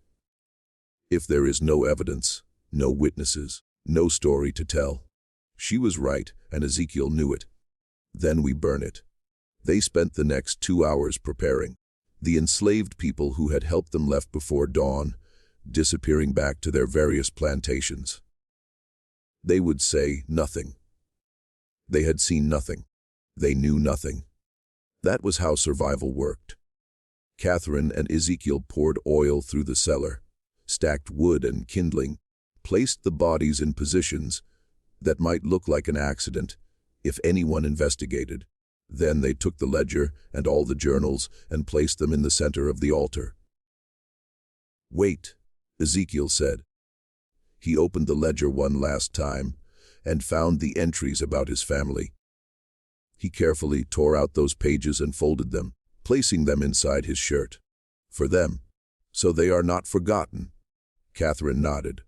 If there is no evidence, no witnesses, no story to tell. She was right, and Ezekiel knew it. Then we burn it. They spent the next 2 hours preparing. The enslaved people who had helped them left before dawn, disappearing back to their various plantations. They would say nothing. They had seen nothing. They knew nothing. That was how survival worked. Catherine and Ezekiel poured oil through the cellar, stacked wood and kindling, placed the bodies in positions that might look like an accident if anyone investigated. Then they took the ledger and all the journals and placed them in the center of the altar. "Wait," Ezekiel said. He opened the ledger one last time and found the entries about his family. He carefully tore out those pages and folded them, placing them inside his shirt. "For them, so they are not forgotten." Catherine nodded.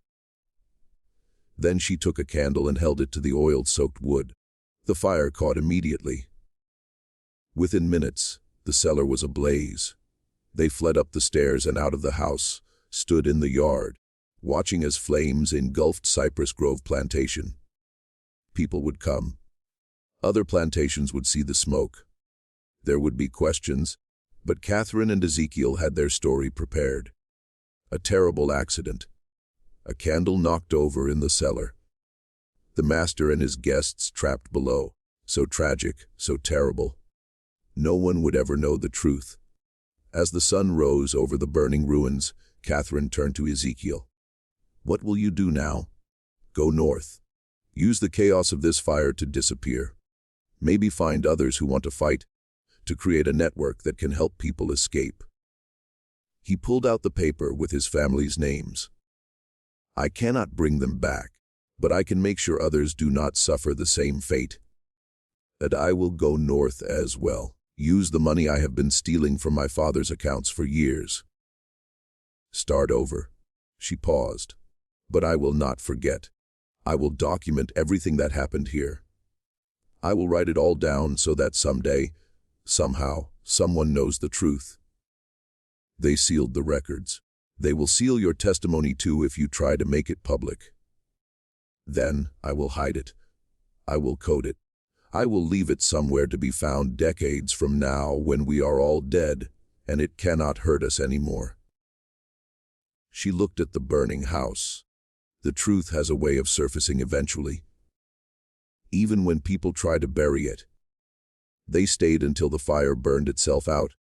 Then she took a candle and held it to the oil-soaked wood. The fire caught immediately. Within minutes, the cellar was ablaze. They fled up the stairs and out of the house, stood in the yard, watching as flames engulfed Cypress Grove Plantation. People would come. Other plantations would see the smoke. There would be questions, but Catherine and Ezekiel had their story prepared. A terrible accident. A candle knocked over in the cellar. The master and his guests trapped below. So tragic, so terrible. No one would ever know the truth. As the sun rose over the burning ruins, Catherine turned to Ezekiel. "What will you do now?" "Go north. Use the chaos of this fire to disappear. Maybe find others who want to fight, to create a network that can help people escape." He pulled out the paper with his family's names. "I cannot bring them back, but I can make sure others do not suffer the same fate. And I will go north as well. Use the money I have been stealing from my father's accounts for years. Start over." She paused. "But I will not forget. I will document everything that happened here. I will write it all down so that someday, somehow, someone knows the truth." They sealed the records. "They will seal your testimony too if you try to make it public. Then I will hide it. I will code it. I will leave it somewhere to be found decades from now when we are all dead and it cannot hurt us anymore." She looked at the burning house. The truth has a way of surfacing eventually. Even when people try to bury it. They stayed until the fire burned itself out.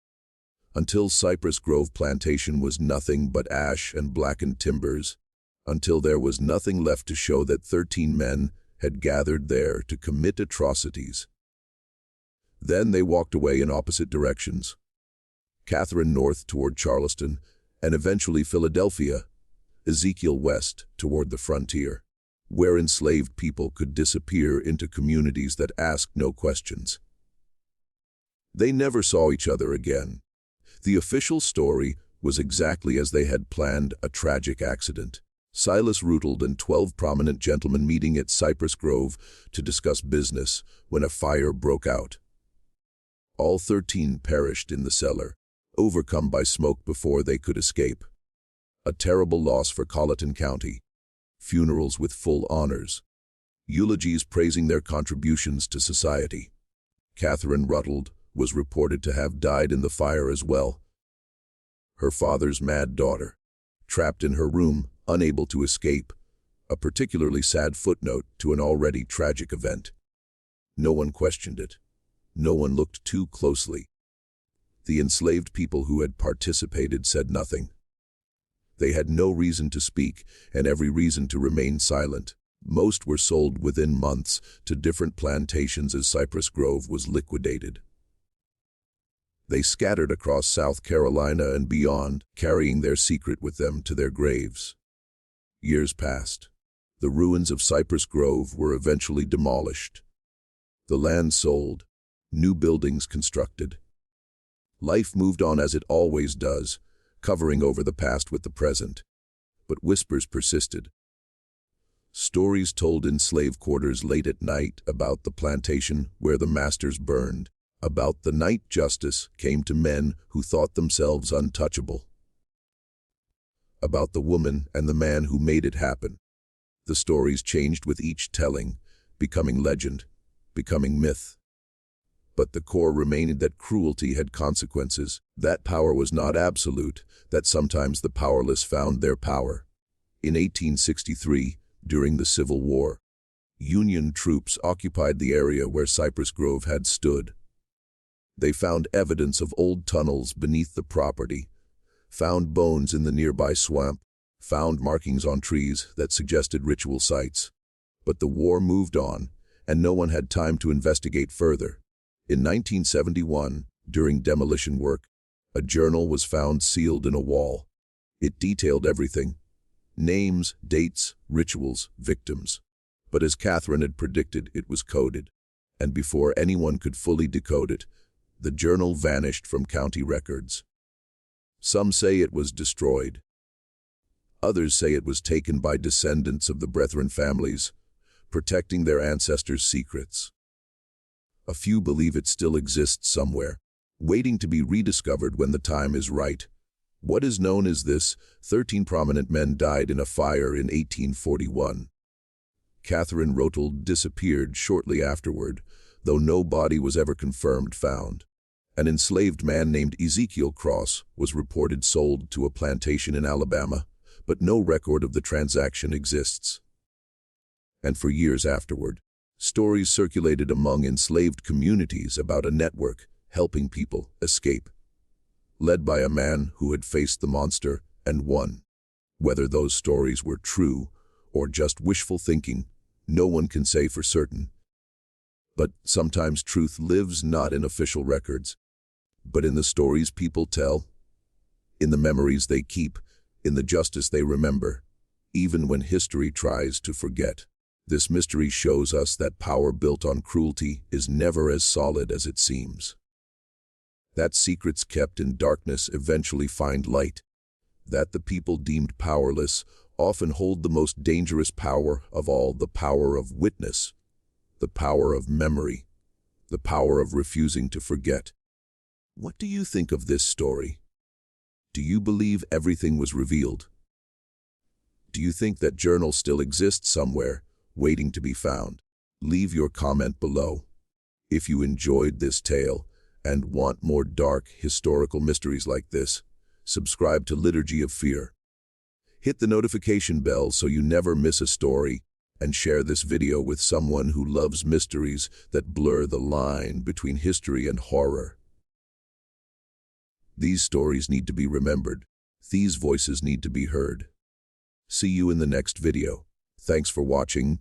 Until Cypress Grove Plantation was nothing but ash and blackened timbers. Until there was nothing left to show that 13 men had gathered there to commit atrocities. Then they walked away in opposite directions. Catherine north toward Charleston, and eventually Philadelphia, Ezekiel west toward the frontier, where enslaved people could disappear into communities that asked no questions. They never saw each other again. The official story was exactly as they had planned: a tragic accident. Silas Rutald and 12 prominent gentlemen meeting at Cypress Grove to discuss business when a fire broke out. All 13 perished in the cellar, overcome by smoke before they could escape. A terrible loss for Colleton County. Funerals with full honors. Eulogies praising their contributions to society. Catherine Rutald was reported to have died in the fire as well. Her father's mad daughter, trapped in her room, unable to escape, a particularly sad footnote to an already tragic event. No one questioned it. No one looked too closely. The enslaved people who had participated said nothing. They had no reason to speak and every reason to remain silent. Most were sold within months to different plantations as Cypress Grove was liquidated. They scattered across South Carolina and beyond, carrying their secret with them to their graves. Years passed. The ruins of Cypress Grove were eventually demolished. The land sold, new buildings constructed. Life moved on as it always does, covering over the past with the present. But whispers persisted. Stories told in slave quarters late at night about the plantation where the masters burned, about the night justice came to men who thought themselves untouchable, about the woman and the man who made it happen. The stories changed with each telling, becoming legend, becoming myth. But the core remained that cruelty had consequences, that power was not absolute, that sometimes the powerless found their power. In 1863, during the Civil War, Union troops occupied the area where Cypress Grove had stood. They found evidence of old tunnels beneath the property, found bones in the nearby swamp, found markings on trees that suggested ritual sites. But the war moved on, and no one had time to investigate further. In 1971, during demolition work, a journal was found sealed in a wall. It detailed everything: names, dates, rituals, victims. But as Catherine had predicted, it was coded. And before anyone could fully decode it, the journal vanished from county records. Some say it was destroyed. Others say it was taken by descendants of the Brethren families, protecting their ancestors' secrets. A few believe it still exists somewhere, waiting to be rediscovered when the time is right. What is known as this: 13 prominent men died in a fire in 1841. Catherine Rotel disappeared shortly afterward, though no body was ever confirmed found. An enslaved man named Ezekiel Cross was reported sold to a plantation in Alabama, but no record of the transaction exists. And for years afterward, stories circulated among enslaved communities about a network helping people escape, led by a man who had faced the monster and won. Whether those stories were true or just wishful thinking, no one can say for certain. But sometimes truth lives not in official records, but in the stories people tell, in the memories they keep, in the justice they remember, even when history tries to forget. This mystery shows us that power built on cruelty is never as solid as it seems. That secrets kept in darkness eventually find light. That the people deemed powerless often hold the most dangerous power of all: the power of witness, the power of memory, the power of refusing to forget. What do you think of this story? Do you believe everything was revealed? Do you think that journal still exists somewhere, waiting to be found? Leave your comment below. If you enjoyed this tale and want more dark historical mysteries like this, subscribe to Liturgy of Fear. Hit the notification bell so you never miss a story, and share this video with someone who loves mysteries that blur the line between history and horror. These stories need to be remembered. These voices need to be heard. See you in the next video. Thanks for watching.